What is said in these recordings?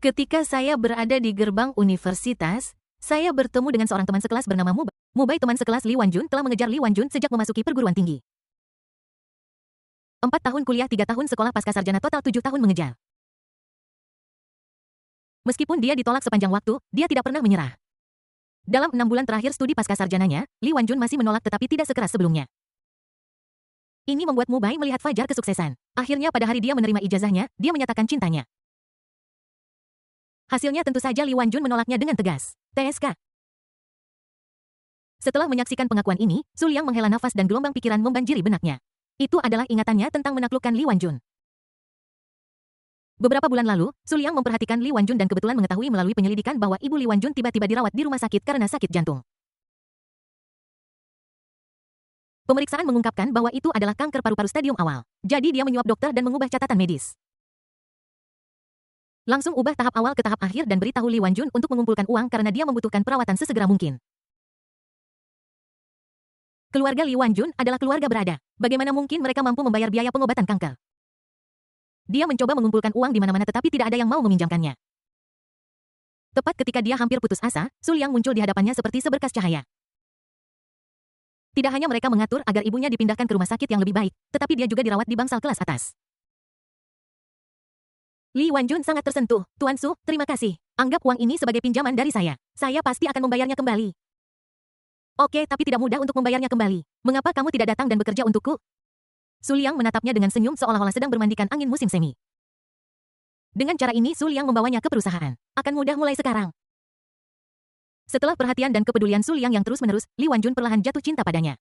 Ketika saya berada di gerbang universitas, saya bertemu dengan seorang teman sekelas bernama Mubai. Mubai teman sekelas Li Wanjun telah mengejar Li Wanjun sejak memasuki perguruan tinggi. 4 tahun kuliah, 3 tahun sekolah pasca sarjana, total 7 tahun mengejar. Meskipun dia ditolak sepanjang waktu, dia tidak pernah menyerah. Dalam 6 bulan terakhir studi pasca sarjananya, Li Wanjun masih menolak tetapi tidak sekeras sebelumnya. Ini membuat Mubai melihat fajar kesuksesan. Akhirnya pada hari dia menerima ijazahnya, dia menyatakan cintanya. Hasilnya tentu saja Li Wanjun menolaknya dengan tegas. TSK. Setelah menyaksikan pengakuan ini, Su Liang menghela nafas dan gelombang pikiran membanjiri benaknya. Itu adalah ingatannya tentang menaklukkan Li Wanjun. Beberapa bulan lalu, Su Liang memperhatikan Li Wanjun dan kebetulan mengetahui melalui penyelidikan bahwa ibu Li Wanjun tiba-tiba dirawat di rumah sakit karena sakit jantung. Pemeriksaan mengungkapkan bahwa itu adalah kanker paru-paru stadium awal. Jadi dia menyuap dokter dan mengubah catatan medis. Langsung ubah tahap awal ke tahap akhir dan beritahu Li Wanjun untuk mengumpulkan uang karena dia membutuhkan perawatan sesegera mungkin. Keluarga Li Wanjun adalah keluarga berada. Bagaimana mungkin mereka mampu membayar biaya pengobatan kanker? Dia mencoba mengumpulkan uang di mana-mana tetapi tidak ada yang mau meminjamkannya. Tepat ketika dia hampir putus asa, Su Liang muncul di hadapannya seperti seberkas cahaya. Tidak hanya mereka mengatur agar ibunya dipindahkan ke rumah sakit yang lebih baik, tetapi dia juga dirawat di bangsal kelas atas. Li Wanjun sangat tersentuh. Tuan Su, terima kasih. Anggap uang ini sebagai pinjaman dari saya. Saya pasti akan membayarnya kembali. Oke, tapi tidak mudah untuk membayarnya kembali. Mengapa kamu tidak datang dan bekerja untukku? Su Liang menatapnya dengan senyum seolah-olah sedang bermandikan angin musim semi. Dengan cara ini Su Liang membawanya ke perusahaan. Akan mudah mulai sekarang. Setelah perhatian dan kepedulian Su Liang yang terus-menerus, Li Wanjun perlahan jatuh cinta padanya.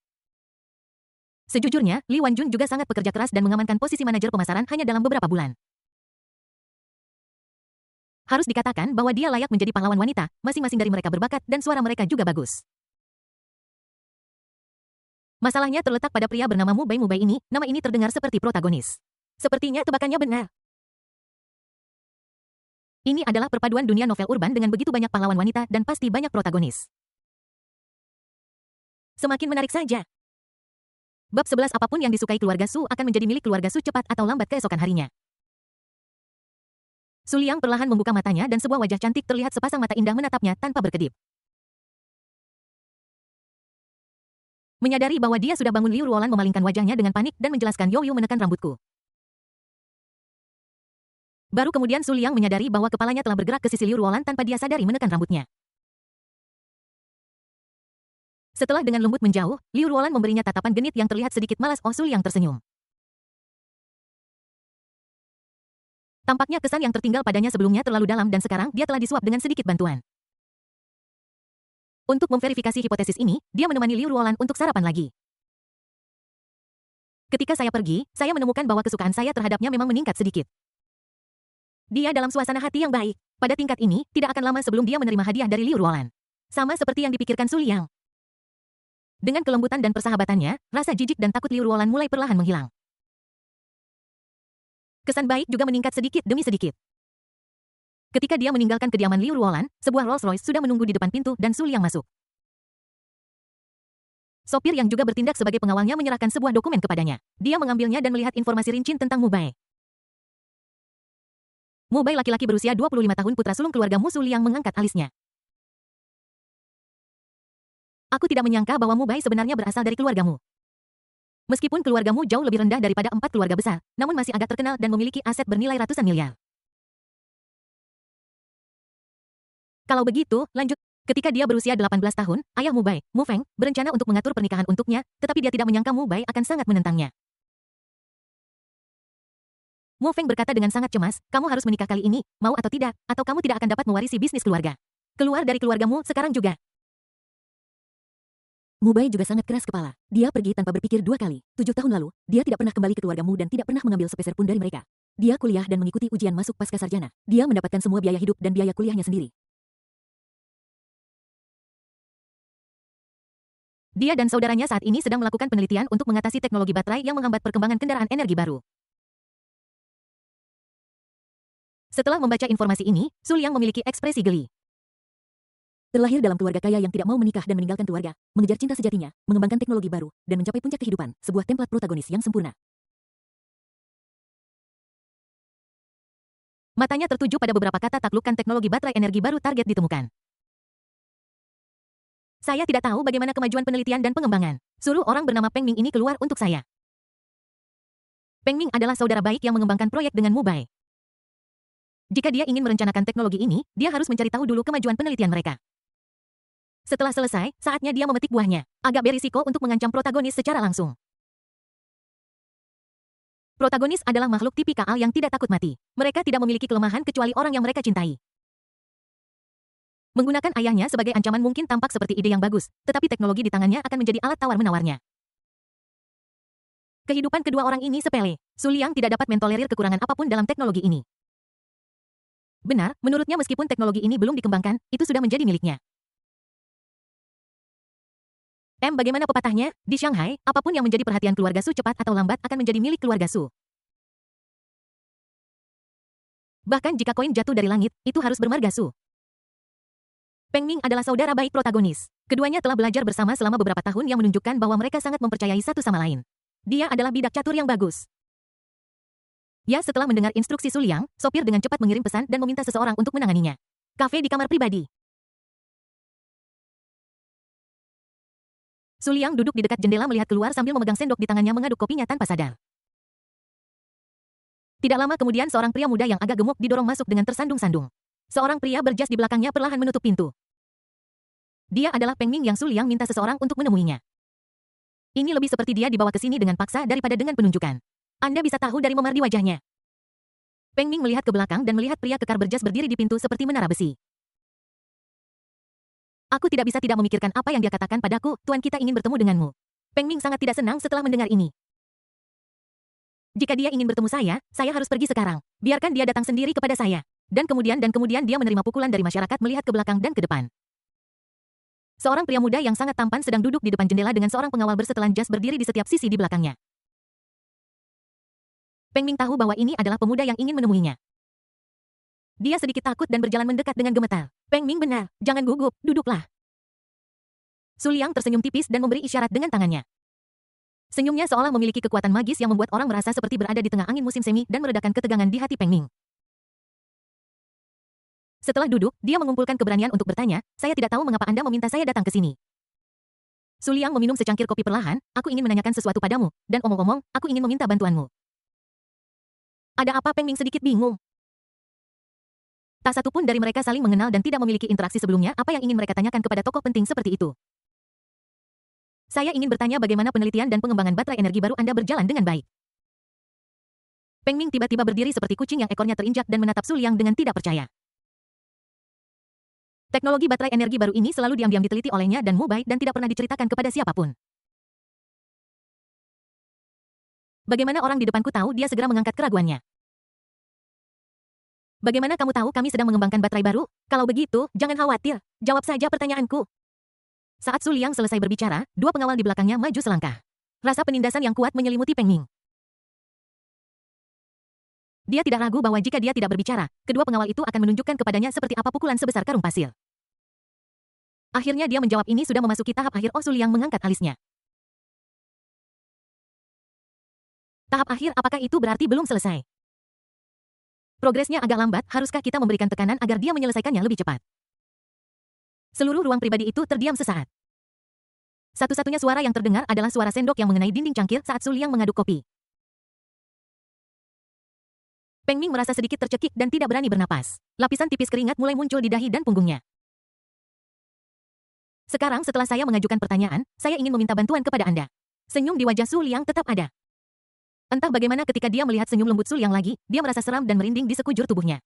Sejujurnya, Li Wanjun juga sangat bekerja keras dan mengamankan posisi manajer pemasaran hanya dalam beberapa bulan. Harus dikatakan bahwa dia layak menjadi pahlawan wanita, masing-masing dari mereka berbakat dan suara mereka juga bagus. Masalahnya terletak pada pria bernama Mubai. Mubai ini, nama ini terdengar seperti protagonis. Sepertinya tebakannya benar. Ini adalah perpaduan dunia novel urban dengan begitu banyak pahlawan wanita dan pasti banyak protagonis. Semakin menarik saja. Bab 11 apapun yang disukai keluarga Su akan menjadi milik keluarga Su cepat atau lambat keesokan harinya. Su Liang perlahan membuka matanya dan sebuah wajah cantik terlihat sepasang mata indah menatapnya tanpa berkedip. Menyadari bahwa dia sudah bangun, Liu Ruolan memalingkan wajahnya dengan panik dan menjelaskan, Youyu menekan rambutku. Baru kemudian Su Liang menyadari bahwa kepalanya telah bergerak ke sisi Liu Ruolan tanpa dia sadari menekan rambutnya. Setelah dengan lembut menjauh, Liu Ruolan memberinya tatapan genit yang terlihat sedikit malas. Oh, Su Liang tersenyum. Tampaknya kesan yang tertinggal padanya sebelumnya terlalu dalam dan sekarang dia telah disuap dengan sedikit bantuan. Untuk memverifikasi hipotesis ini, dia menemani Liu Ruolan untuk sarapan lagi. Ketika saya pergi, saya menemukan bahwa kesukaan saya terhadapnya memang meningkat sedikit. Dia dalam suasana hati yang baik. Pada tingkat ini, tidak akan lama sebelum dia menerima hadiah dari Liu Ruolan. Sama seperti yang dipikirkan Su Liang. Dengan kelembutan dan persahabatannya, rasa jijik dan takut Liu Ruolan mulai perlahan menghilang. Kesan baik juga meningkat sedikit demi sedikit. Ketika dia meninggalkan kediaman Liu Ruolan, sebuah Rolls-Royce sudah menunggu di depan pintu dan Su Liang masuk. Sopir yang juga bertindak sebagai pengawalnya menyerahkan sebuah dokumen kepadanya. Dia mengambilnya dan melihat informasi rinci tentang Mubai. Mubai laki-laki berusia 25 tahun, putra sulung keluarga Mu. Su Liang mengangkat alisnya. Aku tidak menyangka bahwa Mubai sebenarnya berasal dari keluargamu. Meskipun keluargamu jauh lebih rendah daripada 4 keluarga besar, namun masih agak terkenal dan memiliki aset bernilai ratusan miliar. Kalau begitu, lanjut. Ketika dia berusia 18 tahun, ayah Mubai, Mu Feng, berencana untuk mengatur pernikahan untuknya, tetapi dia tidak menyangka Mubai akan sangat menentangnya. Mu Feng berkata dengan sangat cemas, kamu harus menikah kali ini, mau atau tidak, atau kamu tidak akan dapat mewarisi bisnis keluarga. Keluar dari keluargamu sekarang juga. Mubai juga sangat keras kepala. Dia pergi tanpa berpikir 2 kali. 7 tahun lalu, dia tidak pernah kembali ke keluargamu dan tidak pernah mengambil sepeser pun dari mereka. Dia kuliah dan mengikuti ujian masuk pasca sarjana. Dia mendapatkan semua biaya hidup dan biaya kuliahnya sendiri. Dia dan saudaranya saat ini sedang melakukan penelitian untuk mengatasi teknologi baterai yang menghambat perkembangan kendaraan energi baru. Setelah membaca informasi ini, Su Liang memiliki ekspresi geli. Terlahir dalam keluarga kaya yang tidak mau menikah dan meninggalkan keluarga, mengejar cinta sejatinya, mengembangkan teknologi baru, dan mencapai puncak kehidupan, sebuah template protagonis yang sempurna. Matanya tertuju pada beberapa kata taklukan teknologi baterai energi baru target ditemukan. Saya tidak tahu bagaimana kemajuan penelitian dan pengembangan. Suruh orang bernama Peng Ming ini keluar untuk saya. Peng Ming adalah saudara baik yang mengembangkan proyek dengan Mubai. Jika dia ingin merencanakan teknologi ini, dia harus mencari tahu dulu kemajuan penelitian mereka. Setelah selesai, saatnya dia memetik buahnya. Agak berisiko untuk mengancam protagonis secara langsung. Protagonis adalah makhluk tipikal yang tidak takut mati. Mereka tidak memiliki kelemahan kecuali orang yang mereka cintai. Menggunakan ayahnya sebagai ancaman mungkin tampak seperti ide yang bagus, tetapi teknologi di tangannya akan menjadi alat tawar-menawarnya. Kehidupan kedua orang ini sepele. Su Liang tidak dapat mentolerir kekurangan apapun dalam teknologi ini. Benar, menurutnya meskipun teknologi ini belum dikembangkan, itu sudah menjadi miliknya. Bagaimana pepatahnya? Di Shanghai, apapun yang menjadi perhatian keluarga Su cepat atau lambat akan menjadi milik keluarga Su. Bahkan jika koin jatuh dari langit, itu harus bermarga Su. Peng Ming adalah saudara baik protagonis. Keduanya telah belajar bersama selama beberapa tahun yang menunjukkan bahwa mereka sangat mempercayai satu sama lain. Dia adalah bidak catur yang bagus. Ya, setelah mendengar instruksi Su Liang, sopir dengan cepat mengirim pesan dan meminta seseorang untuk menanganinya. Kafe di kamar pribadi. Su Liang duduk di dekat jendela melihat keluar sambil memegang sendok di tangannya mengaduk kopinya tanpa sadar. Tidak lama kemudian seorang pria muda yang agak gemuk didorong masuk dengan tersandung-sandung. Seorang pria berjas di belakangnya perlahan menutup pintu. Dia adalah Peng Ming yang Su Liang minta seseorang untuk menemuinya. Ini lebih seperti dia dibawa ke sini dengan paksa daripada dengan penunjukan. Anda bisa tahu dari memar di wajahnya. Peng Ming melihat ke belakang dan melihat pria kekar berjas berdiri di pintu seperti menara besi. Aku tidak bisa tidak memikirkan apa yang dia katakan padaku, Tuan kita ingin bertemu denganmu. Peng Ming sangat tidak senang setelah mendengar ini. Jika dia ingin bertemu saya harus pergi sekarang. Biarkan dia datang sendiri kepada saya. Dan kemudian dia menerima pukulan dari masyarakat melihat ke belakang dan ke depan. Seorang pria muda yang sangat tampan sedang duduk di depan jendela dengan seorang pengawal bersetelan jas berdiri di setiap sisi di belakangnya. Peng Ming tahu bahwa ini adalah pemuda yang ingin menemuinya. Dia sedikit takut dan berjalan mendekat dengan gemetar. Peng Ming benar, jangan gugup, duduklah. Su Liang tersenyum tipis dan memberi isyarat dengan tangannya. Senyumnya seolah memiliki kekuatan magis yang membuat orang merasa seperti berada di tengah angin musim semi dan meredakan ketegangan di hati Peng Ming. Setelah duduk, dia mengumpulkan keberanian untuk bertanya, saya tidak tahu mengapa Anda meminta saya datang ke sini. Su Liang meminum secangkir kopi perlahan, aku ingin menanyakan sesuatu padamu, dan omong-omong, aku ingin meminta bantuanmu. Ada apa? Peng Ming sedikit bingung. Tak satu pun dari mereka saling mengenal dan tidak memiliki interaksi sebelumnya, apa yang ingin mereka tanyakan kepada tokoh penting seperti itu. Saya ingin bertanya bagaimana penelitian dan pengembangan baterai energi baru Anda berjalan dengan baik. Peng Ming tiba-tiba berdiri seperti kucing yang ekornya terinjak dan menatap Su Liang dengan tidak percaya. Teknologi baterai energi baru ini selalu diam-diam diteliti olehnya dan Mubai dan tidak pernah diceritakan kepada siapapun. Bagaimana orang di depanku tahu? Dia segera mengangkat keraguannya. Bagaimana kamu tahu kami sedang mengembangkan baterai baru? Kalau begitu, jangan khawatir. Jawab saja pertanyaanku. Saat Su Liang selesai berbicara, dua pengawal di belakangnya maju selangkah. Rasa penindasan yang kuat menyelimuti Peng Ming. Dia tidak ragu bahwa jika dia tidak berbicara, kedua pengawal itu akan menunjukkan kepadanya seperti apa pukulan sebesar karung pasir. Akhirnya dia menjawab ini sudah memasuki tahap akhir. Su Liang mengangkat alisnya. Tahap akhir apakah itu berarti belum selesai? Progresnya agak lambat, haruskah kita memberikan tekanan agar dia menyelesaikannya lebih cepat? Seluruh ruang pribadi itu terdiam sesaat. Satu-satunya suara yang terdengar adalah suara sendok yang mengenai dinding cangkir saat Su Liang mengaduk kopi. Peng Ming merasa sedikit tercekik dan tidak berani bernapas. Lapisan tipis keringat mulai muncul di dahi dan punggungnya. Sekarang setelah saya mengajukan pertanyaan, saya ingin meminta bantuan kepada Anda. Senyum di wajah Su Liang tetap ada. Entah bagaimana ketika dia melihat senyum lembut Su Liang lagi, dia merasa seram dan merinding di sekujur tubuhnya.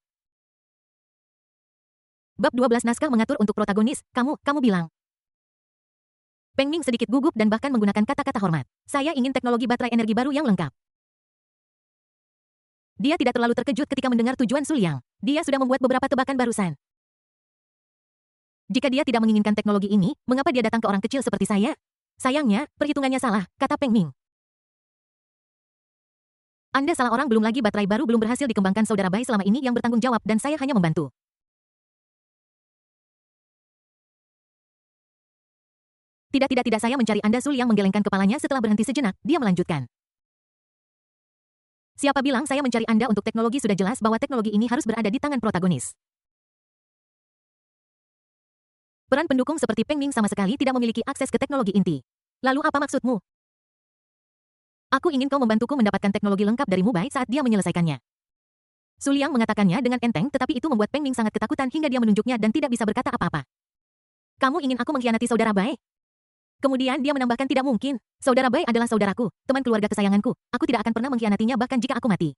Bab 12 naskah mengatur untuk protagonis, kamu bilang. Peng Ming sedikit gugup dan bahkan menggunakan kata-kata hormat. Saya ingin teknologi baterai energi baru yang lengkap. Dia tidak terlalu terkejut ketika mendengar tujuan Su Liang. Dia sudah membuat beberapa tebakan barusan. Jika dia tidak menginginkan teknologi ini, mengapa dia datang ke orang kecil seperti saya? Sayangnya, perhitungannya salah, kata Peng Ming. Anda salah orang, belum lagi baterai baru belum berhasil dikembangkan saudara bayi selama ini yang bertanggung jawab dan saya hanya membantu. Tidak, saya mencari Anda. Su Liang menggelengkan kepalanya setelah berhenti sejenak, dia melanjutkan. Siapa bilang saya mencari Anda untuk teknologi? Sudah jelas bahwa teknologi ini harus berada di tangan protagonis. Peran pendukung seperti Peng Ming sama sekali tidak memiliki akses ke teknologi inti. Lalu apa maksudmu? Aku ingin kau membantuku mendapatkan teknologi lengkap dari Mubai saat dia menyelesaikannya. Su Liang mengatakannya dengan enteng, tetapi itu membuat Peng Ming sangat ketakutan hingga dia menunjuknya dan tidak bisa berkata apa-apa. Kamu ingin aku mengkhianati saudara Bai? Kemudian dia menambahkan, tidak mungkin. Saudara Bai adalah saudaraku, teman keluarga kesayanganku. Aku tidak akan pernah mengkhianatinya bahkan jika aku mati.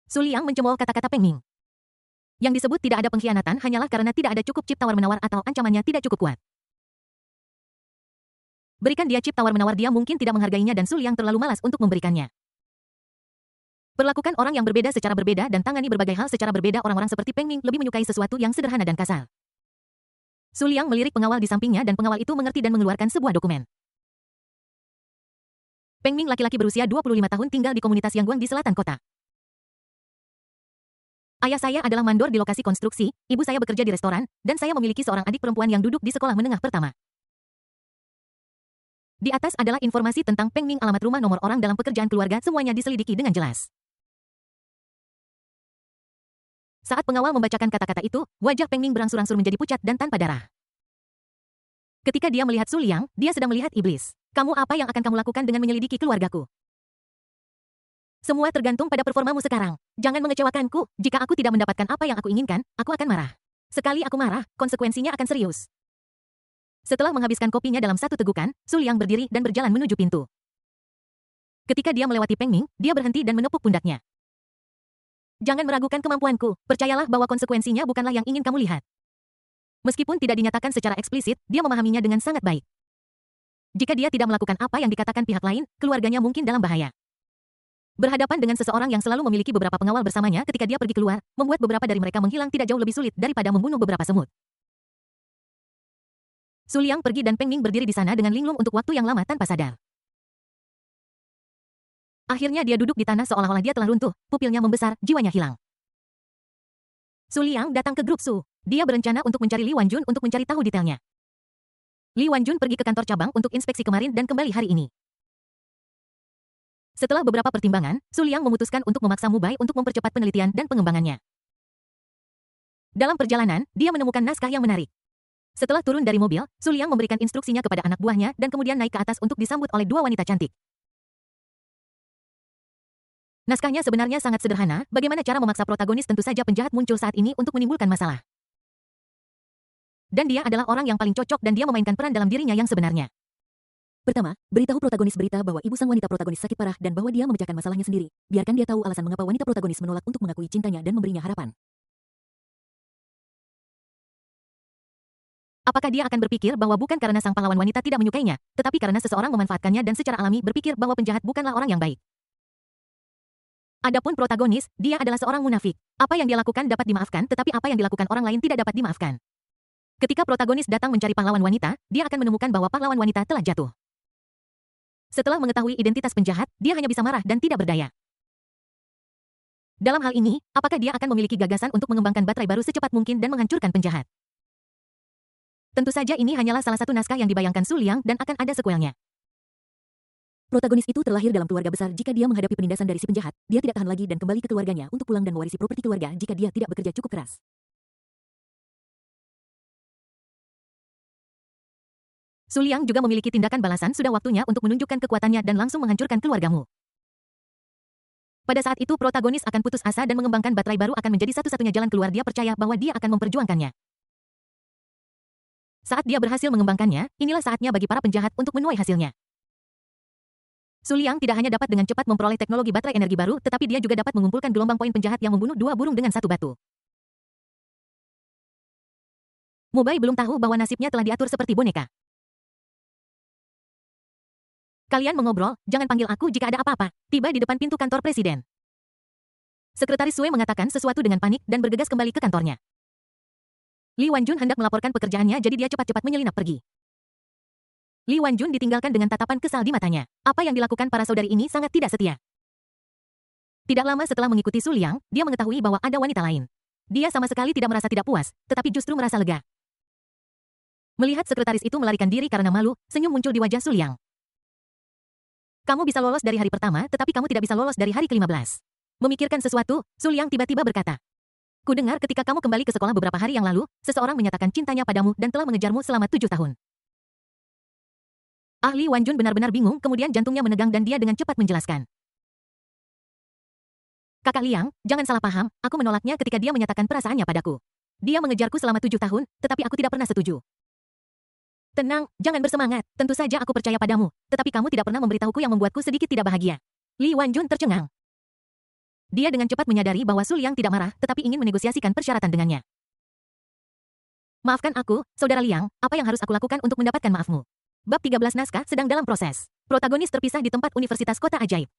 Su Liang mencemooh kata-kata Peng Ming. Yang disebut tidak ada pengkhianatan hanyalah karena tidak ada cukup chip tawar-menawar atau ancamannya tidak cukup kuat. Berikan dia chip tawar-menawar, dia mungkin tidak menghargainya dan Su Liang terlalu malas untuk memberikannya. Perlakukan orang yang berbeda secara berbeda dan tangani berbagai hal secara berbeda. Orang-orang seperti Peng Ming lebih menyukai sesuatu yang sederhana dan kasar. Su Liang melirik pengawal di sampingnya dan pengawal itu mengerti dan mengeluarkan sebuah dokumen. Peng Ming laki-laki berusia 25 tahun tinggal di komunitas Yangguang di selatan kota. Ayah saya adalah mandor di lokasi konstruksi, ibu saya bekerja di restoran, dan saya memiliki seorang adik perempuan yang duduk di sekolah menengah pertama. Di atas adalah informasi tentang Peng Ming, alamat rumah, nomor orang dalam pekerjaan keluarga, semuanya diselidiki dengan jelas. Saat pengawal membacakan kata-kata itu, wajah Peng Ming berangsur-angsur menjadi pucat dan tanpa darah. Ketika dia melihat Su Liang, dia sedang melihat iblis. Kamu apa yang akan kamu lakukan dengan menyelidiki keluargaku? Semua tergantung pada performamu sekarang. Jangan mengecewakanku. Jika aku tidak mendapatkan apa yang aku inginkan, aku akan marah. Sekali aku marah, konsekuensinya akan serius. Setelah menghabiskan kopinya dalam satu tegukan, Su Liang berdiri dan berjalan menuju pintu. Ketika dia melewati Peng Ming, dia berhenti dan menepuk pundaknya. Jangan meragukan kemampuanku. Percayalah bahwa konsekuensinya bukanlah yang ingin kamu lihat. Meskipun tidak dinyatakan secara eksplisit, dia memahaminya dengan sangat baik. Jika dia tidak melakukan apa yang dikatakan pihak lain, keluarganya mungkin dalam bahaya. Berhadapan dengan seseorang yang selalu memiliki beberapa pengawal bersamanya ketika dia pergi keluar, membuat beberapa dari mereka menghilang tidak jauh lebih sulit daripada membunuh beberapa semut. Su Liang pergi dan Peng Ming berdiri di sana dengan linglung untuk waktu yang lama tanpa sadar. Akhirnya dia duduk di tanah seolah-olah dia telah runtuh, pupilnya membesar, jiwanya hilang. Su Liang datang ke grup Su. Dia berencana untuk mencari Li Wanjun untuk mencari tahu detailnya. Li Wanjun pergi ke kantor cabang untuk inspeksi kemarin dan kembali hari ini. Setelah beberapa pertimbangan, Su Liang memutuskan untuk memaksa Mubai untuk mempercepat penelitian dan pengembangannya. Dalam perjalanan, dia menemukan naskah yang menarik. Setelah turun dari mobil, Su Liang memberikan instruksinya kepada anak buahnya dan kemudian naik ke atas untuk disambut oleh dua wanita cantik. Naskahnya sebenarnya sangat sederhana, bagaimana cara memaksa protagonis tentu saja penjahat muncul saat ini untuk menimbulkan masalah. Dan dia adalah orang yang paling cocok dan dia memainkan peran dalam dirinya yang sebenarnya. Pertama, beritahu protagonis berita bahwa ibu sang wanita protagonis sakit parah dan bahwa dia memecahkan masalahnya sendiri. Biarkan dia tahu alasan mengapa wanita protagonis menolak untuk mengakui cintanya dan memberinya harapan. Apakah dia akan berpikir bahwa bukan karena sang pahlawan wanita tidak menyukainya, tetapi karena seseorang memanfaatkannya dan secara alami berpikir bahwa penjahat bukanlah orang yang baik? Adapun protagonis, dia adalah seorang munafik. Apa yang dia lakukan dapat dimaafkan, tetapi apa yang dilakukan orang lain tidak dapat dimaafkan. Ketika protagonis datang mencari pahlawan wanita, dia akan menemukan bahwa pahlawan wanita telah jatuh. Setelah mengetahui identitas penjahat, dia hanya bisa marah dan tidak berdaya. Dalam hal ini, apakah dia akan memiliki gagasan untuk mengembangkan baterai baru secepat mungkin dan menghancurkan penjahat? Tentu saja ini hanyalah salah satu naskah yang dibayangkan Su Liang dan akan ada sekuelnya. Protagonis itu terlahir dalam keluarga besar. Jika dia menghadapi penindasan dari si penjahat, dia tidak tahan lagi dan kembali ke keluarganya untuk pulang dan mewarisi properti keluarga jika dia tidak bekerja cukup keras. Su Liang juga memiliki tindakan balasan. Sudah waktunya untuk menunjukkan kekuatannya dan langsung menghancurkan keluargamu. Pada saat itu protagonis akan putus asa dan mengembangkan baterai baru akan menjadi satu-satunya jalan keluar. Dia percaya bahwa dia akan memperjuangkannya. Saat dia berhasil mengembangkannya, inilah saatnya bagi para penjahat untuk menuai hasilnya. Su Liang tidak hanya dapat dengan cepat memperoleh teknologi baterai energi baru, tetapi dia juga dapat mengumpulkan gelombang poin penjahat yang membunuh dua burung dengan satu batu. Mubai belum tahu bahwa nasibnya telah diatur seperti boneka. Kalian mengobrol, jangan panggil aku jika ada apa-apa. Tiba di depan pintu kantor presiden. Sekretaris Sue mengatakan sesuatu dengan panik dan bergegas kembali ke kantornya. Li Wanjun hendak melaporkan pekerjaannya, jadi dia cepat-cepat menyelinap pergi. Li Wanjun ditinggalkan dengan tatapan kesal di matanya. Apa yang dilakukan para saudari ini sangat tidak setia. Tidak lama setelah mengikuti Su Liang, dia mengetahui bahwa ada wanita lain. Dia sama sekali tidak merasa tidak puas, tetapi justru merasa lega. Melihat sekretaris itu melarikan diri karena malu, senyum muncul di wajah Su Liang. Kamu bisa lolos dari hari pertama, tetapi kamu tidak bisa lolos dari hari ke-15. Memikirkan sesuatu, Su Liang tiba-tiba berkata. Kudengar ketika kamu kembali ke sekolah beberapa hari yang lalu, seseorang menyatakan cintanya padamu dan telah mengejarmu selama 7 tahun. Ahli Wan Jun benar-benar bingung, kemudian jantungnya menegang dan dia dengan cepat menjelaskan. Kakak Liang, jangan salah paham, aku menolaknya ketika dia menyatakan perasaannya padaku. Dia mengejarku selama 7 tahun, tetapi aku tidak pernah setuju. Tenang, jangan bersemangat, tentu saja aku percaya padamu, tetapi kamu tidak pernah memberitahuku yang membuatku sedikit tidak bahagia. Li Wan Jun tercengang. Dia dengan cepat menyadari bahwa Su Liang tidak marah, tetapi ingin menegosiasikan persyaratan dengannya. Maafkan aku, Saudara Liang, apa yang harus aku lakukan untuk mendapatkan maafmu? Bab 13 naskah sedang dalam proses. Protagonis terpisah di tempat Universitas Kota Ajaib.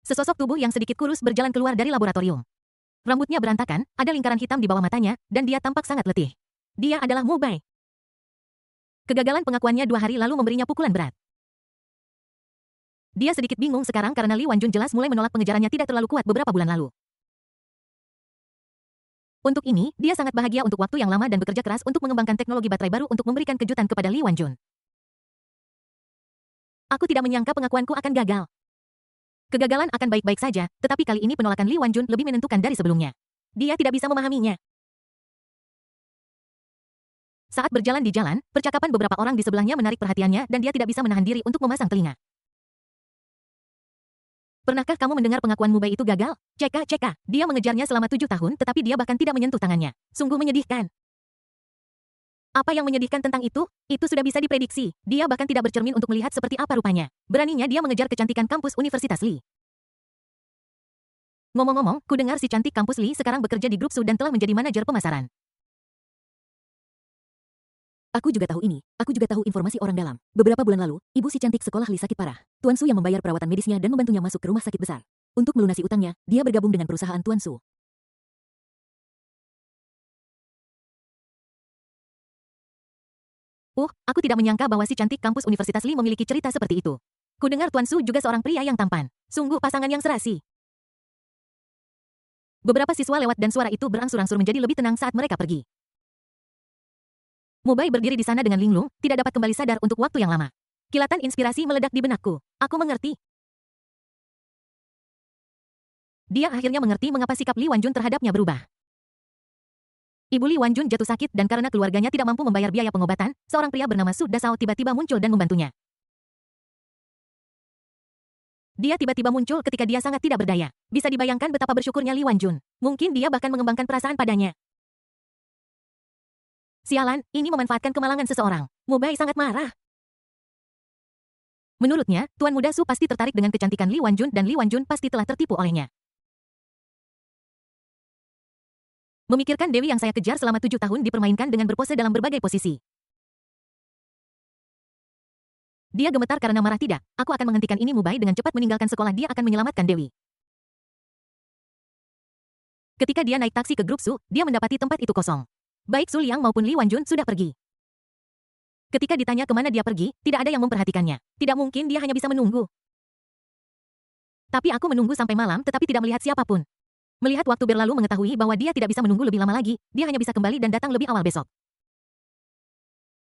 Sesosok tubuh yang sedikit kurus berjalan keluar dari laboratorium. Rambutnya berantakan, ada lingkaran hitam di bawah matanya, dan dia tampak sangat letih. Dia adalah Mu Bai. Kegagalan pengakuannya 2 hari lalu memberinya pukulan berat. Dia sedikit bingung sekarang karena Li Wan Jun jelas mulai menolak pengejarannya tidak terlalu kuat beberapa bulan lalu. Untuk ini, dia sangat bahagia untuk waktu yang lama dan bekerja keras untuk mengembangkan teknologi baterai baru untuk memberikan kejutan kepada Li Wan Jun. Aku tidak menyangka pengakuanku akan gagal. Kegagalan akan baik-baik saja, tetapi kali ini penolakan Li Wan Jun lebih menentukan dari sebelumnya. Dia tidak bisa memahaminya. Saat berjalan di jalan, percakapan beberapa orang di sebelahnya menarik perhatiannya dan dia tidak bisa menahan diri untuk memasang telinga. Pernahkah kamu mendengar pengakuan Mu Bai itu gagal? Ceka, dia mengejarnya selama 7 tahun tetapi dia bahkan tidak menyentuh tangannya. Sungguh menyedihkan. Apa yang menyedihkan tentang itu? Itu sudah bisa diprediksi. Dia bahkan tidak bercermin untuk melihat seperti apa rupanya. Beraninya dia mengejar kecantikan kampus Universitas Li. Ngomong-ngomong, ku dengar si cantik kampus Li sekarang bekerja di grup Su dan telah menjadi manajer pemasaran. Aku juga tahu ini. Aku juga tahu informasi orang dalam. Beberapa bulan lalu, ibu si cantik sekolah Li sakit parah. Tuan Su yang membayar perawatan medisnya dan membantunya masuk ke rumah sakit besar. Untuk melunasi utangnya, dia bergabung dengan perusahaan Tuan Su. Aku tidak menyangka bahwa si cantik kampus Universitas Li memiliki cerita seperti itu. Ku dengar Tuan Su juga seorang pria yang tampan. Sungguh pasangan yang serasi. Beberapa siswa lewat dan suara itu berangsur-angsur menjadi lebih tenang saat mereka pergi. Mu Bai berdiri di sana dengan linglung, tidak dapat kembali sadar untuk waktu yang lama. Kilatan inspirasi meledak di benakku. Aku mengerti. Dia akhirnya mengerti mengapa sikap Li Wan Jun terhadapnya berubah. Ibu Li Wan Jun jatuh sakit dan karena keluarganya tidak mampu membayar biaya pengobatan, seorang pria bernama Su Dasao tiba-tiba muncul dan membantunya. Dia tiba-tiba muncul ketika dia sangat tidak berdaya. Bisa dibayangkan betapa bersyukurnya Li Wan Jun. Mungkin dia bahkan mengembangkan perasaan padanya. Sialan, ini memanfaatkan kemalangan seseorang. Mu Bai sangat marah. Menurutnya, Tuan Muda Su pasti tertarik dengan kecantikan Li Wan Jun dan Li Wan Jun pasti telah tertipu olehnya. Memikirkan Dewi yang saya kejar selama 7 tahun dipermainkan dengan berpose dalam berbagai posisi. Dia gemetar karena marah tidak. Aku akan menghentikan ini. Mu Bai dengan cepat meninggalkan sekolah. Dia akan menyelamatkan Dewi. Ketika dia naik taksi ke grup Su, dia mendapati tempat itu kosong. Baik Su Liang maupun Li Wan Jun sudah pergi. Ketika ditanya kemana dia pergi, tidak ada yang memperhatikannya. Tidak mungkin dia hanya bisa menunggu. Tapi aku menunggu sampai malam tetapi tidak melihat siapapun. Melihat waktu berlalu mengetahui bahwa dia tidak bisa menunggu lebih lama lagi, dia hanya bisa kembali dan datang lebih awal besok.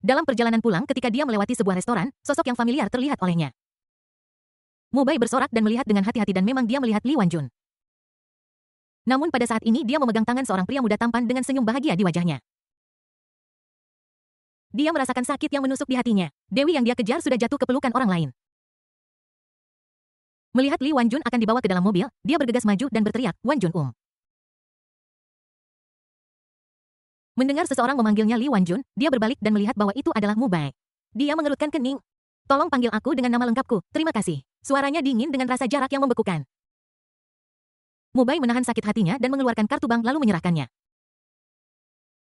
Dalam perjalanan pulang ketika dia melewati sebuah restoran, sosok yang familiar terlihat olehnya. Mu Bai bersorak dan melihat dengan hati-hati dan memang dia melihat Li Wan Jun. Namun pada saat ini dia memegang tangan seorang pria muda tampan dengan senyum bahagia di wajahnya. Dia merasakan sakit yang menusuk di hatinya. Dewi yang dia kejar sudah jatuh ke pelukan orang lain. Melihat Li Wan Jun akan dibawa ke dalam mobil, dia bergegas maju dan berteriak, "Wan Jun Mendengar seseorang memanggilnya Li Wan Jun, dia berbalik dan melihat bahwa itu adalah Mu Bai. Dia mengerutkan kening. "Tolong panggil aku dengan nama lengkapku, terima kasih." Suaranya dingin dengan rasa jarak yang membekukan. Mu Bai menahan sakit hatinya dan mengeluarkan kartu bank lalu menyerahkannya.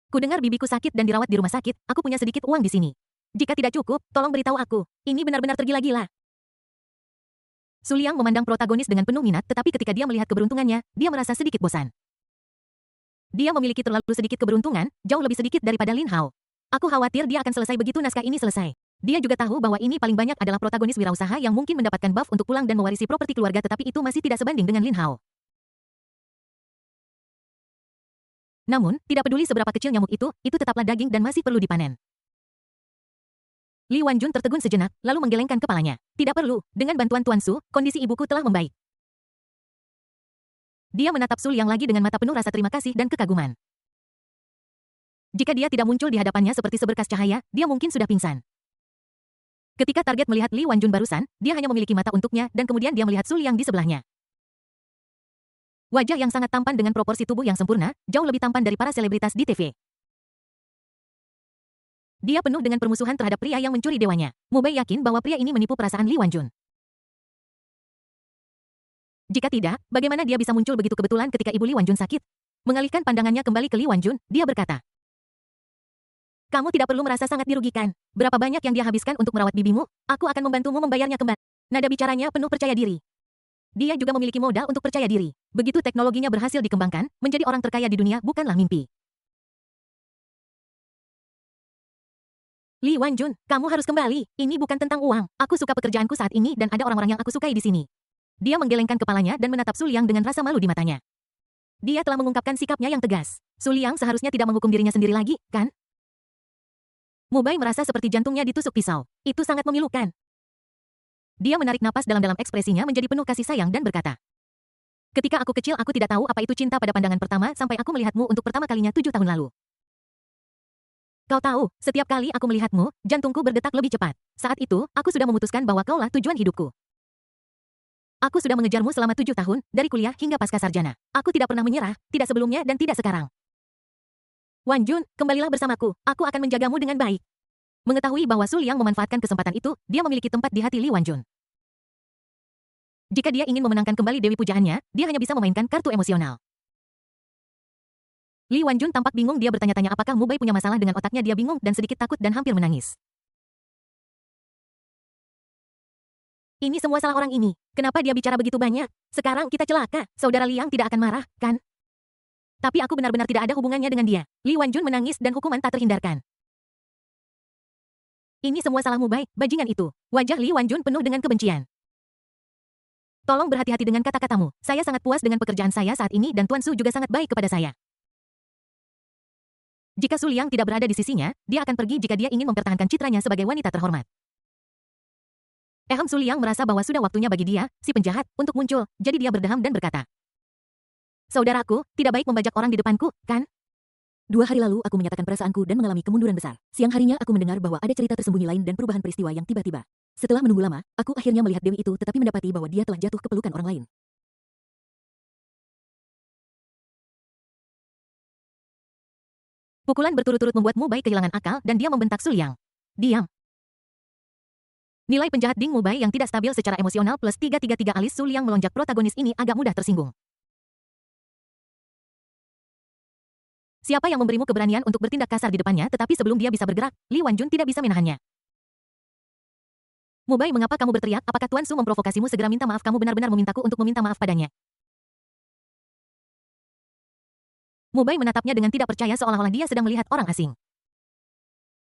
"Ku dengar bibiku sakit dan dirawat di rumah sakit, aku punya sedikit uang di sini. Jika tidak cukup, tolong beritahu aku. Ini benar-benar tergila-gila." Su Liang memandang protagonis dengan penuh minat tetapi ketika dia melihat keberuntungannya, dia merasa sedikit bosan. Dia memiliki terlalu sedikit keberuntungan, jauh lebih sedikit daripada Lin Hao. Aku khawatir dia akan selesai begitu naskah ini selesai. Dia juga tahu bahwa ini paling banyak adalah protagonis wirausaha yang mungkin mendapatkan buff untuk pulang dan mewarisi properti keluarga tetapi itu masih tidak sebanding dengan Lin Hao. Namun, tidak peduli seberapa kecil nyamuk itu tetaplah daging dan masih perlu dipanen. Li Wanjun tertegun sejenak, lalu menggelengkan kepalanya. Tidak perlu, dengan bantuan Tuan Su, kondisi ibuku telah membaik. Dia menatap Su Liang lagi dengan mata penuh rasa terima kasih dan kekaguman. Jika dia tidak muncul di hadapannya seperti seberkas cahaya, dia mungkin sudah pingsan. Ketika target melihat Li Wanjun barusan, dia hanya memiliki mata untuknya dan kemudian dia melihat Su Liang di sebelahnya. Wajah yang sangat tampan dengan proporsi tubuh yang sempurna, jauh lebih tampan dari para selebritas di TV. Dia penuh dengan permusuhan terhadap pria yang mencuri dewanya. Mu Bai yakin bahwa pria ini menipu perasaan Li Wanjun. Jika tidak, bagaimana dia bisa muncul begitu kebetulan ketika ibu Li Wanjun sakit? Mengalihkan pandangannya kembali ke Li Wanjun, dia berkata, "Kamu tidak perlu merasa sangat dirugikan. Berapa banyak yang dia habiskan untuk merawat bibimu? Aku akan membantumu membayarnya kembali." Nada bicaranya penuh percaya diri. Dia juga memiliki modal untuk percaya diri. Begitu teknologinya berhasil dikembangkan, menjadi orang terkaya di dunia bukanlah mimpi. Li Wanjun, kamu harus kembali. Ini bukan tentang uang. Aku suka pekerjaanku saat ini dan ada orang-orang yang aku sukai di sini. Dia menggelengkan kepalanya dan menatap Su Liang dengan rasa malu di matanya. Dia telah mengungkapkan sikapnya yang tegas. Su Liang seharusnya tidak menghukum dirinya sendiri lagi, kan? Mu Bai merasa seperti jantungnya ditusuk pisau. Itu sangat memilukan. Dia menarik napas dalam-dalam, ekspresinya menjadi penuh kasih sayang dan berkata, "Ketika aku kecil aku tidak tahu apa itu cinta pada pandangan pertama sampai aku melihatmu untuk pertama kalinya 7 tahun lalu. Kau tahu, setiap kali aku melihatmu, jantungku berdetak lebih cepat. Saat itu, aku sudah memutuskan bahwa kaulah tujuan hidupku. Aku sudah mengejarmu selama 7 tahun, dari kuliah hingga pasca sarjana. Aku tidak pernah menyerah, tidak sebelumnya dan tidak sekarang. Wanjun, kembalilah bersamaku, aku akan menjagamu dengan baik." Mengetahui bahwa Su Liang memanfaatkan kesempatan itu, dia memiliki tempat di hati Li Wanjun. Jika dia ingin memenangkan kembali Dewi Pujaannya, dia hanya bisa memainkan kartu emosional. Li Wanjun tampak bingung, dia bertanya-tanya apakah Mu Bai punya masalah dengan otaknya. Dia bingung dan sedikit takut dan hampir menangis. Ini semua salah orang ini. Kenapa dia bicara begitu banyak? Sekarang kita celaka. Saudara Liang tidak akan marah, kan? Tapi aku benar-benar tidak ada hubungannya dengan dia. Li Wanjun menangis dan hukuman tak terhindarkan. Ini semua salah Mu Bai, bajingan itu. Wajah Li Wanjun penuh dengan kebencian. Tolong berhati-hati dengan kata-katamu. Saya sangat puas dengan pekerjaan saya saat ini dan Tuan Su juga sangat baik kepada saya. Jika Su Liang tidak berada di sisinya, dia akan pergi jika dia ingin mempertahankan citranya sebagai wanita terhormat. Su Liang merasa bahwa sudah waktunya bagi dia, si penjahat, untuk muncul, jadi dia berdeham dan berkata, "Saudaraku, tidak baik membajak orang di depanku, kan? 2 hari lalu aku menyatakan perasaanku dan mengalami kemunduran besar. Siang harinya aku mendengar bahwa ada cerita tersembunyi lain dan perubahan peristiwa yang tiba-tiba. Setelah menunggu lama, aku akhirnya melihat Dewi itu tetapi mendapati bahwa dia telah jatuh ke pelukan orang lain. Pukulan berturut-turut membuat Mu Bai kehilangan akal dan dia membentak Su Liang. Diam. Nilai penjahat Ding Mu Bai yang tidak stabil secara emosional plus 333 alis Su Liang melonjak. Protagonis ini agak mudah tersinggung. Siapa yang memberimu keberanian untuk bertindak kasar di depannya? Tetapi sebelum dia bisa bergerak, Li Wanjun tidak bisa menahannya. Mu Bai, mengapa kamu berteriak? Apakah Tuan Su memprovokasimu? Segera minta maaf. Kamu benar-benar memintaku untuk meminta maaf padanya. Mu Bai menatapnya dengan tidak percaya seolah-olah dia sedang melihat orang asing.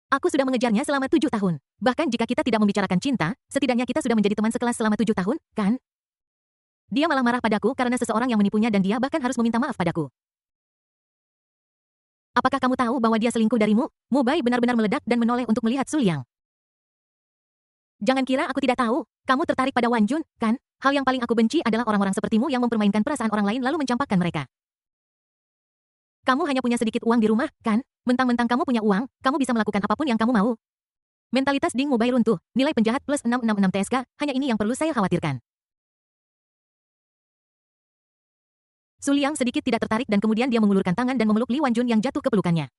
Aku sudah mengejarnya selama 7 tahun. Bahkan jika kita tidak membicarakan cinta, setidaknya kita sudah menjadi teman sekelas selama 7 tahun, kan? Dia malah marah padaku karena seseorang yang menipunya dan dia bahkan harus meminta maaf padaku. Apakah kamu tahu bahwa dia selingkuh darimu? Mu Bai benar-benar meledak dan menoleh untuk melihat Su Liang. Jangan kira aku tidak tahu. Kamu tertarik pada Wanjun, kan? Hal yang paling aku benci adalah orang-orang sepertimu yang mempermainkan perasaan orang lain lalu mencampakkan mereka. Kamu hanya punya sedikit uang di rumah, kan? Mentang-mentang kamu punya uang, kamu bisa melakukan apapun yang kamu mau. Mentalitas Ding Mu Bai runtuh. Nilai penjahat plus 666 TSK, hanya ini yang perlu saya khawatirkan. Su Liang sedikit tidak tertarik dan kemudian dia mengulurkan tangan dan memeluk Li Wanjun yang jatuh ke pelukannya.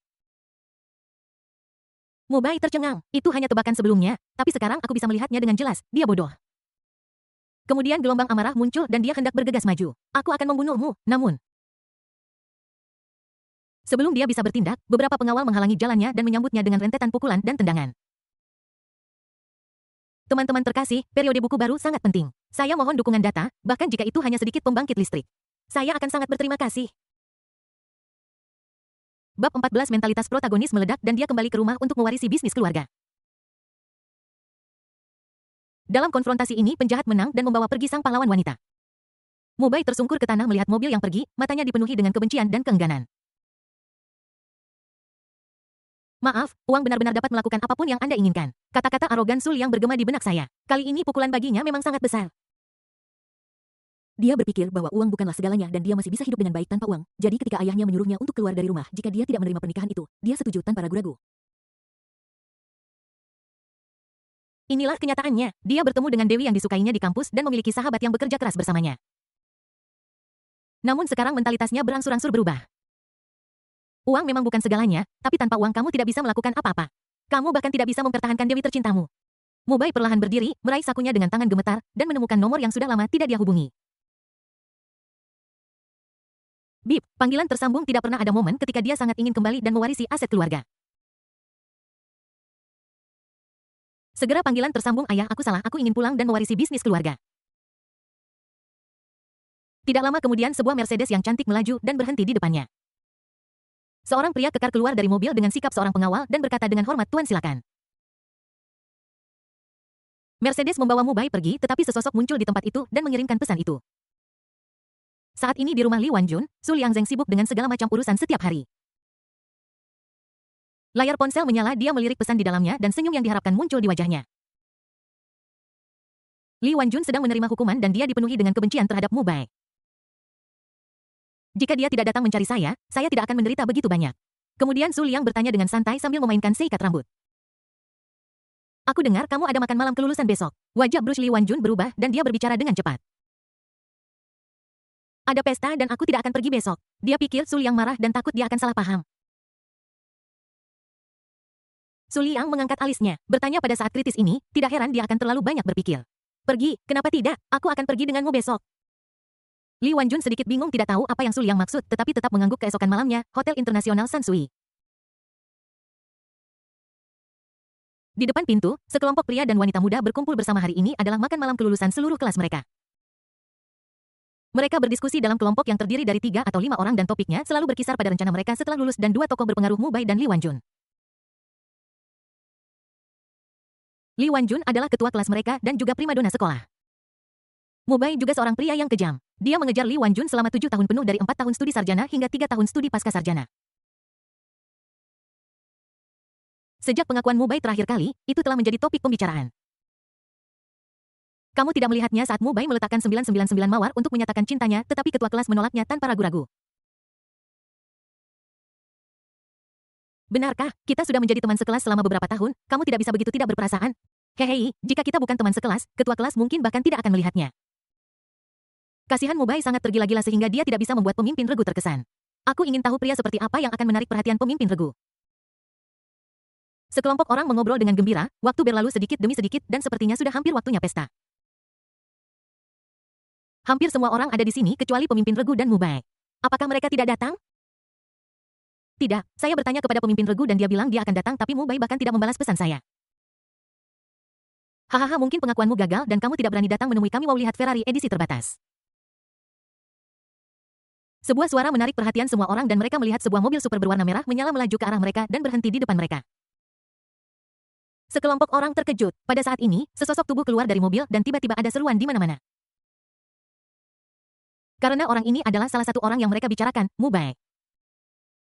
Mu Bai tercengang. Itu hanya tebakan sebelumnya, tapi sekarang aku bisa melihatnya dengan jelas. Dia bodoh. Kemudian gelombang amarah muncul dan dia hendak bergegas maju. Aku akan membunuhmu, namun... Sebelum dia bisa bertindak, beberapa pengawal menghalangi jalannya dan menyambutnya dengan rentetan pukulan dan tendangan. Teman-teman terkasih, periode buku baru sangat penting. Saya mohon dukungan data, bahkan jika itu hanya sedikit pembangkit listrik. Saya akan sangat berterima kasih. Bab 14. Mentalitas protagonis meledak dan dia kembali ke rumah untuk mewarisi bisnis keluarga. Dalam konfrontasi ini penjahat menang dan membawa pergi sang pahlawan wanita. Mu Bai tersungkur ke tanah melihat mobil yang pergi, matanya dipenuhi dengan kebencian dan keengganan. Maaf, Uang benar-benar dapat melakukan apapun yang Anda inginkan. Kata-kata arogan Su Liang bergema di benak saya. Kali ini pukulan baginya memang sangat besar. Dia berpikir bahwa uang bukanlah segalanya dan dia masih bisa hidup dengan baik tanpa uang. Jadi ketika ayahnya menyuruhnya untuk keluar dari rumah jika dia tidak menerima pernikahan itu, dia setuju tanpa ragu-ragu. Inilah kenyataannya. Dia bertemu dengan Dewi yang disukainya di kampus dan memiliki sahabat yang bekerja keras bersamanya. Namun sekarang mentalitasnya berangsur-angsur berubah. Uang memang bukan segalanya, tapi tanpa uang kamu tidak bisa melakukan apa-apa. Kamu bahkan tidak bisa mempertahankan Dewi tercintamu. Mubai perlahan berdiri, meraih sakunya dengan tangan gemetar, dan menemukan nomor yang sudah lama tidak dia hubungi. Bip, panggilan tersambung. Tidak pernah ada momen ketika dia sangat ingin kembali dan mewarisi aset keluarga. Segera panggilan tersambung. Ayah, aku salah. Aku ingin pulang dan mewarisi bisnis keluarga. Tidak lama kemudian sebuah Mercedes yang cantik melaju dan berhenti di depannya. Seorang pria kekar keluar dari mobil dengan sikap seorang pengawal dan berkata dengan hormat, "Tuan, silakan." Mercedes membawa Mubai pergi, tetapi sesosok muncul di tempat itu dan mengirimkan pesan itu. Saat ini di rumah Li Wanjun, Su Liangzeng sibuk dengan segala macam urusan setiap hari. Layar ponsel menyala, dia melirik pesan di dalamnya dan senyum yang diharapkan muncul di wajahnya. Li Wanjun sedang menerima hukuman dan dia dipenuhi dengan kebencian terhadap Mubai. Jika dia tidak datang mencari saya tidak akan menderita begitu banyak. Kemudian Su Liang bertanya dengan santai sambil memainkan seikat rambut. Aku dengar kamu ada makan malam kelulusan besok. Wajah Bruce Li Wanjun berubah dan dia berbicara dengan cepat. Ada pesta dan aku tidak akan pergi besok. Dia pikir Su Liang marah dan takut dia akan salah paham. Su Liang mengangkat alisnya, bertanya pada saat kritis ini, tidak heran dia akan terlalu banyak berpikir. Pergi, kenapa tidak? Aku akan pergi denganmu besok. Li Wanjun sedikit bingung tidak tahu apa yang Su Liang maksud tetapi tetap mengangguk. Keesokan malamnya, Hotel Internasional Sansui. Di depan pintu, sekelompok pria dan wanita muda berkumpul bersama. Hari ini adalah makan malam kelulusan seluruh kelas mereka. Mereka berdiskusi dalam kelompok yang terdiri dari 3 atau 5 orang dan topiknya selalu berkisar pada rencana mereka setelah lulus dan 2 tokoh berpengaruh Mubai dan Li Wanjun. Li Wanjun adalah ketua kelas mereka dan juga primadona sekolah. Mubai juga seorang pria yang kejam. Dia mengejar Li Wanjun selama 7 tahun penuh dari 4 tahun studi sarjana hingga 3 tahun studi pasca sarjana. Sejak pengakuan Mubai terakhir kali, itu telah menjadi topik pembicaraan. Kamu tidak melihatnya saat Mubai meletakkan 999 mawar untuk menyatakan cintanya, tetapi ketua kelas menolaknya tanpa ragu-ragu. Benarkah, kita sudah menjadi teman sekelas selama beberapa tahun, kamu tidak bisa begitu tidak berperasaan? Hehehe, jika kita bukan teman sekelas, ketua kelas mungkin bahkan tidak akan melihatnya. Kasihan Mubai sangat tergila-gila sehingga dia tidak bisa membuat pemimpin regu terkesan. Aku ingin tahu pria seperti apa yang akan menarik perhatian pemimpin regu. Sekelompok orang mengobrol dengan gembira, waktu berlalu sedikit demi sedikit dan sepertinya sudah hampir waktunya pesta. Hampir semua orang ada di sini kecuali pemimpin regu dan Mubai. Apakah mereka tidak datang? Tidak, saya bertanya kepada pemimpin regu dan dia bilang dia akan datang tapi Mubai bahkan tidak membalas pesan saya. Hahaha, mungkin pengakuanmu gagal dan kamu tidak berani datang menemui kami. Mau lihat Ferrari edisi terbatas. Sebuah suara menarik perhatian semua orang dan mereka melihat sebuah mobil super berwarna merah menyala melaju ke arah mereka dan berhenti di depan mereka. Sekelompok orang terkejut. Pada saat ini, sesosok tubuh keluar dari mobil dan tiba-tiba ada seruan di mana-mana. Karena orang ini adalah salah satu orang yang mereka bicarakan, Mubai.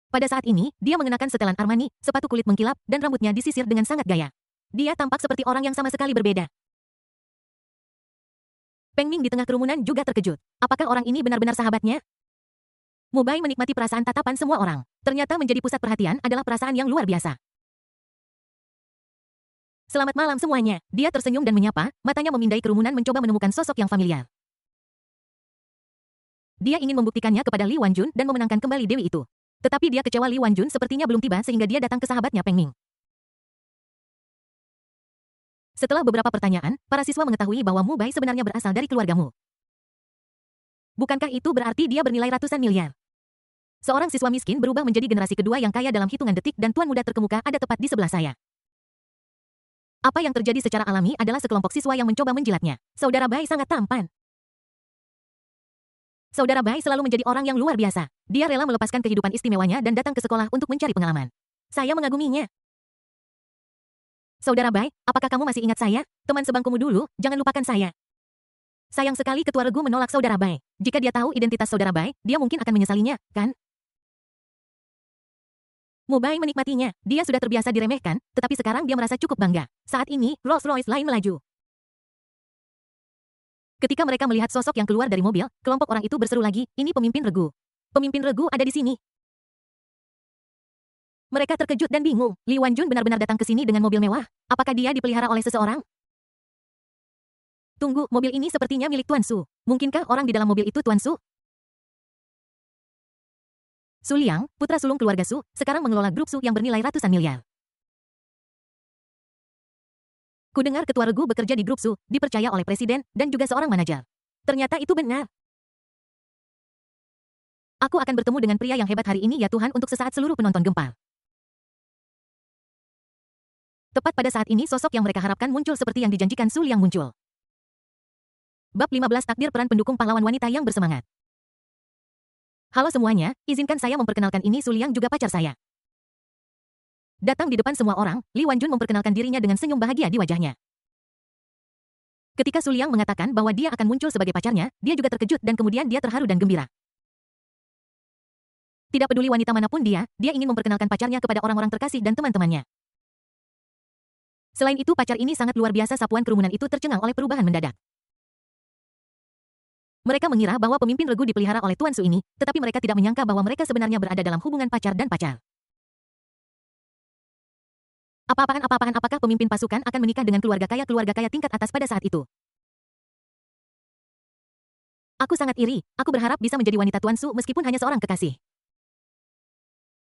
Pada saat ini, dia mengenakan setelan Armani, sepatu kulit mengkilap, dan rambutnya disisir dengan sangat gaya. Dia tampak seperti orang yang sama sekali berbeda. Peng Ming di tengah kerumunan juga terkejut. Apakah orang ini benar-benar sahabatnya? Mubai menikmati perasaan tatapan semua orang. Ternyata menjadi pusat perhatian adalah perasaan yang luar biasa. Selamat malam semuanya. Dia tersenyum dan menyapa, matanya memindai kerumunan mencoba menemukan sosok yang familiar. Dia ingin membuktikannya kepada Li Wanjun dan memenangkan kembali Dewi itu. Tetapi dia kecewa Li Wanjun sepertinya belum tiba sehingga dia datang ke sahabatnya Peng Ming. Setelah beberapa pertanyaan, para siswa mengetahui bahwa Mubai sebenarnya berasal dari keluargamu. Bukankah itu berarti dia bernilai ratusan miliar? Seorang siswa miskin berubah menjadi generasi kedua yang kaya dalam hitungan detik dan tuan muda terkemuka ada tepat di sebelah saya. Apa yang terjadi secara alami adalah sekelompok siswa yang mencoba menjilatnya. Saudara Bai sangat tampan. Saudara Bai selalu menjadi orang yang luar biasa. Dia rela melepaskan kehidupan istimewanya dan datang ke sekolah untuk mencari pengalaman. Saya mengaguminya. Saudara Bai, apakah kamu masih ingat saya? Teman sebangkumu dulu, jangan lupakan saya. Sayang sekali ketua regu menolak saudara Bai. Jika dia tahu identitas saudara Bai, dia mungkin akan menyesalinya, kan? Mubai menikmatinya. Dia sudah terbiasa diremehkan, tetapi sekarang dia merasa cukup bangga. Saat ini, Rolls-Royce lain melaju. Ketika mereka melihat sosok yang keluar dari mobil, kelompok orang itu berseru lagi, ini pemimpin regu. Pemimpin regu ada di sini. Mereka terkejut dan bingung. Li Wanjun benar-benar datang ke sini dengan mobil mewah. Apakah dia dipelihara oleh seseorang? Tunggu, mobil ini sepertinya milik Tuan Su. Mungkinkah orang di dalam mobil itu Tuan Su? Su Liang, putra sulung keluarga Su, sekarang mengelola grup Su yang bernilai ratusan miliar. Kudengar ketua regu bekerja di grup Su, dipercaya oleh presiden, dan juga seorang manajer. Ternyata itu benar. Aku akan bertemu dengan pria yang hebat hari ini ya Tuhan untuk sesaat seluruh penonton gempar. Tepat pada saat ini sosok yang mereka harapkan muncul seperti yang dijanjikan Su Liang muncul. Bab 15 Takdir Peran Pendukung Pahlawan Wanita yang Bersemangat. Halo semuanya, izinkan saya memperkenalkan ini Su Liang juga pacar saya. Datang di depan semua orang, Li Wanjun memperkenalkan dirinya dengan senyum bahagia di wajahnya. Ketika Su Liang mengatakan bahwa dia akan muncul sebagai pacarnya, dia juga terkejut dan kemudian dia terharu dan gembira. Tidak peduli wanita manapun dia ingin memperkenalkan pacarnya kepada orang-orang terkasih dan teman-temannya. Selain itu pacar ini sangat luar biasa sapuan kerumunan itu tercengang oleh perubahan mendadak. Mereka mengira bahwa pemimpin regu dipelihara oleh Tuan Su ini, tetapi mereka tidak menyangka bahwa mereka sebenarnya berada dalam hubungan pacar dan pacar. Apakah pemimpin pasukan akan menikah dengan keluarga kaya tingkat atas pada saat itu? Aku sangat iri, aku berharap bisa menjadi wanita Tuan Su meskipun hanya seorang kekasih.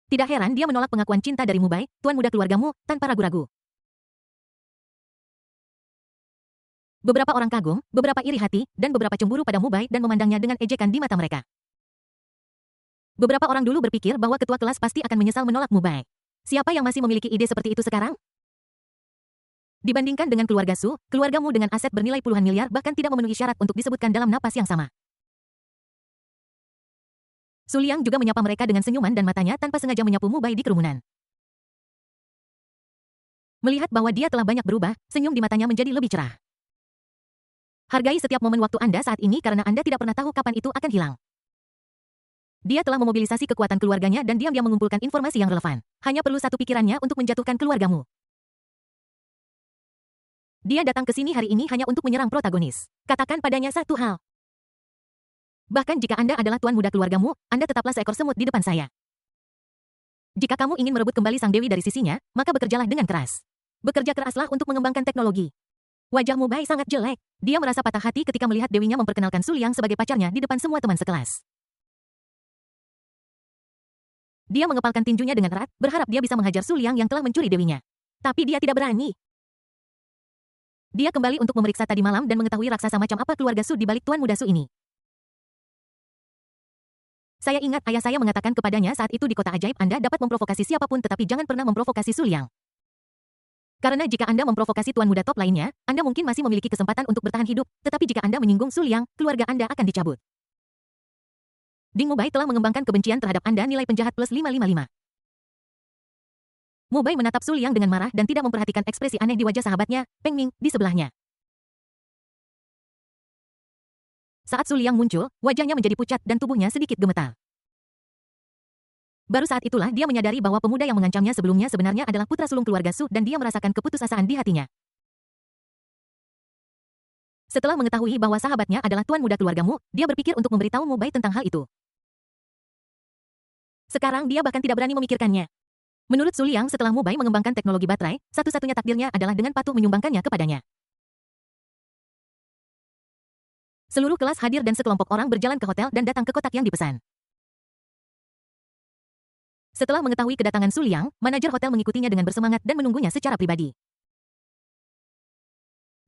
Tidak heran dia menolak pengakuan cinta dari Mubai, tuan muda keluargamu, tanpa ragu-ragu. Beberapa orang kagum, beberapa iri hati, dan beberapa cemburu pada Mubai dan memandangnya dengan ejekan di mata mereka. Beberapa orang dulu berpikir bahwa ketua kelas pasti akan menyesal menolak Mubai. Siapa yang masih memiliki ide seperti itu sekarang? Dibandingkan dengan keluarga Su, keluargamu dengan aset bernilai puluhan miliar bahkan tidak memenuhi syarat untuk disebutkan dalam napas yang sama. Su Liang juga menyapa mereka dengan senyuman dan matanya tanpa sengaja menyapu Mubai di kerumunan. Melihat bahwa dia telah banyak berubah, senyum di matanya menjadi lebih cerah. Hargai setiap momen waktu Anda saat ini karena Anda tidak pernah tahu kapan itu akan hilang. Dia telah memobilisasi kekuatan keluarganya dan diam-diam mengumpulkan informasi yang relevan. Hanya perlu satu pikirannya untuk menjatuhkan keluargamu. Dia datang ke sini hari ini hanya untuk menyerang protagonis. Katakan padanya satu hal. Bahkan jika Anda adalah tuan muda keluargamu, Anda tetaplah seekor semut di depan saya. Jika kamu ingin merebut kembali sang dewi dari sisinya, maka bekerjalah dengan keras. Bekerja keraslah untuk mengembangkan teknologi. Wajah Mubai sangat jelek. Dia merasa patah hati ketika melihat dewinya memperkenalkan Su Liang sebagai pacarnya di depan semua teman sekelas. Dia mengepalkan tinjunya dengan erat, berharap dia bisa menghajar Su Liang yang telah mencuri dewinya. Tapi dia tidak berani. Dia kembali untuk memeriksa tadi malam dan mengetahui raksasa macam apa keluarga Su di balik tuan muda Su ini. Saya ingat ayah saya mengatakan kepadanya saat itu di kota ajaib Anda dapat memprovokasi siapapun tetapi jangan pernah memprovokasi Su Liang. Karena jika Anda memprovokasi tuan muda top lainnya, Anda mungkin masih memiliki kesempatan untuk bertahan hidup, tetapi jika Anda menyinggung Su Liang, keluarga Anda akan dicabut. Ding Mubai telah mengembangkan kebencian terhadap Anda nilai penjahat plus 555. Mubai menatap Su Liang dengan marah dan tidak memperhatikan ekspresi aneh di wajah sahabatnya, Peng Ming, di sebelahnya. Saat Su Liang muncul, wajahnya menjadi pucat dan tubuhnya sedikit gemetar. Baru saat itulah dia menyadari bahwa pemuda yang mengancamnya sebelumnya sebenarnya adalah putra sulung keluarga Su dan dia merasakan keputusasaan di hatinya. Setelah mengetahui bahwa sahabatnya adalah tuan muda keluargamu, dia berpikir untuk memberitahu Mubai tentang hal itu. Sekarang dia bahkan tidak berani memikirkannya. Menurut Su Liang setelah Mubai mengembangkan teknologi baterai, satu-satunya takdirnya adalah dengan patuh menyumbangkannya kepadanya. Seluruh kelas hadir dan sekelompok orang berjalan ke hotel dan datang ke kotak yang dipesan. Setelah mengetahui kedatangan Su Liang, manajer hotel mengikutinya dengan bersemangat dan menunggunya secara pribadi.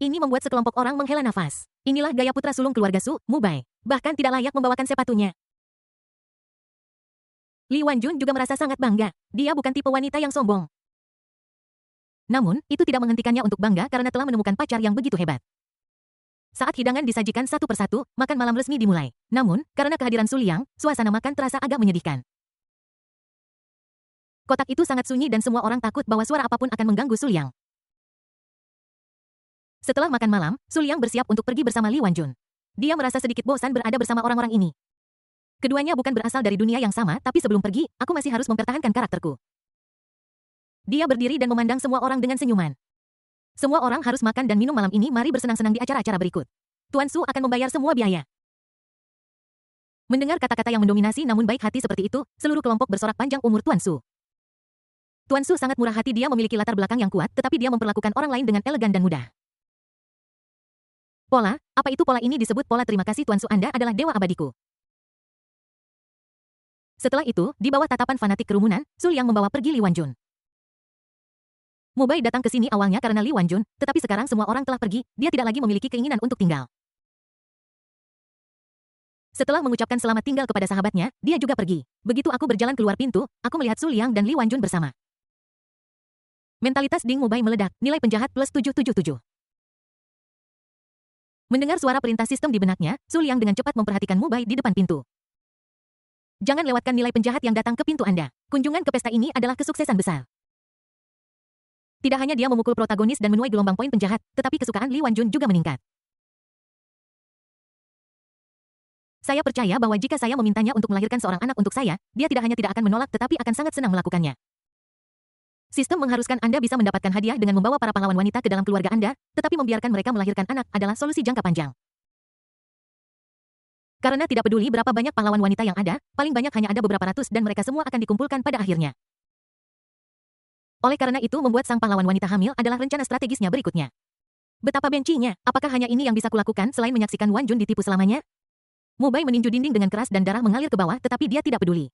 Ini membuat sekelompok orang menghela nafas. Inilah gaya putra sulung keluarga Su, Mubai. Bahkan tidak layak membawakan sepatunya. Li Wanjun juga merasa sangat bangga. Dia bukan tipe wanita yang sombong. Namun, itu tidak menghentikannya untuk bangga karena telah menemukan pacar yang begitu hebat. Saat hidangan disajikan satu persatu, makan malam resmi dimulai. Namun, karena kehadiran Su Liang, suasana makan terasa agak menyedihkan. Kotak itu sangat sunyi dan semua orang takut bahwa suara apapun akan mengganggu Su Liang. Setelah makan malam, Su Liang bersiap untuk pergi bersama Li Wanjun. Dia merasa sedikit bosan berada bersama orang-orang ini. Keduanya bukan berasal dari dunia yang sama, tapi sebelum pergi, aku masih harus mempertahankan karakterku. Dia berdiri dan memandang semua orang dengan senyuman. Semua orang harus makan dan minum malam ini, mari bersenang-senang di acara-acara berikut. Tuan Su akan membayar semua biaya. Mendengar kata-kata yang mendominasi namun baik hati seperti itu, seluruh kelompok bersorak panjang umur Tuan Su. Tuan Su sangat murah hati, dia memiliki latar belakang yang kuat, tetapi dia memperlakukan orang lain dengan elegan dan mudah. Pola, apa itu pola? Ini disebut pola. Terima kasih Tuan Su, Anda adalah dewa abadiku. Setelah itu, di bawah tatapan fanatik kerumunan, Su Liang membawa pergi Li Wanjun. Mubai datang ke sini awalnya karena Li Wanjun, tetapi sekarang semua orang telah pergi, dia tidak lagi memiliki keinginan untuk tinggal. Setelah mengucapkan selamat tinggal kepada sahabatnya, dia juga pergi. Begitu aku berjalan keluar pintu, aku melihat Su Liang dan Li Wanjun bersama. Mentalitas Ding Mubai meledak, nilai penjahat plus 777. Mendengar suara perintah sistem di benaknya, Su Liang dengan cepat memperhatikan Mubai di depan pintu. Jangan lewatkan nilai penjahat yang datang ke pintu Anda. Kunjungan ke pesta ini adalah kesuksesan besar. Tidak hanya dia memukul protagonis dan menuai gelombang poin penjahat, tetapi kesukaan Li Wanjun juga meningkat. Saya percaya bahwa jika saya memintanya untuk melahirkan seorang anak untuk saya, dia tidak hanya tidak akan menolak tetapi akan sangat senang melakukannya. Sistem mengharuskan Anda bisa mendapatkan hadiah dengan membawa para pahlawan wanita ke dalam keluarga Anda, tetapi membiarkan mereka melahirkan anak adalah solusi jangka panjang. Karena tidak peduli berapa banyak pahlawan wanita yang ada, paling banyak hanya ada beberapa ratus dan mereka semua akan dikumpulkan pada akhirnya. Oleh karena itu membuat sang pahlawan wanita hamil adalah rencana strategisnya berikutnya. Betapa bencinya, apakah hanya ini yang bisa kulakukan selain menyaksikan Wanjun ditipu selamanya? Mubai meninju dinding dengan keras dan darah mengalir ke bawah tetapi dia tidak peduli.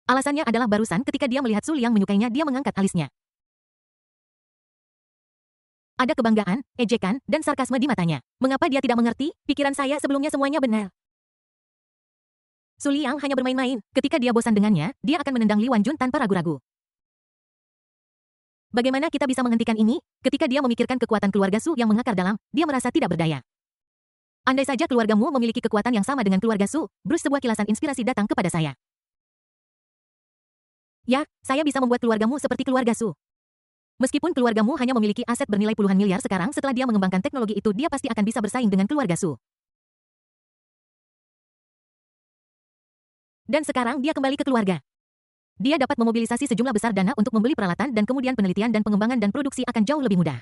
Alasannya adalah barusan ketika dia melihat Su Liang menyukainya dia mengangkat alisnya. Ada kebanggaan, ejekan, dan sarkasme di matanya. Mengapa dia tidak mengerti? Pikiran saya sebelumnya semuanya benar. Su Liang hanya bermain-main. Ketika dia bosan dengannya, dia akan menendang Li Wanjun tanpa ragu-ragu. Bagaimana kita bisa menghentikan ini? Ketika dia memikirkan kekuatan keluarga Su yang mengakar dalam, dia merasa tidak berdaya. Andai saja keluargamu memiliki kekuatan yang sama dengan keluarga Su, Bruce, sebuah kilasan inspirasi datang kepada saya. Ya, saya bisa membuat keluargamu seperti keluarga Su. Meskipun keluargamu hanya memiliki aset bernilai puluhan miliar sekarang, setelah dia mengembangkan teknologi itu, dia pasti akan bisa bersaing dengan keluarga Su. Dan sekarang dia kembali ke keluarga. Dia dapat memobilisasi sejumlah besar dana untuk membeli peralatan dan kemudian penelitian dan pengembangan dan produksi akan jauh lebih mudah.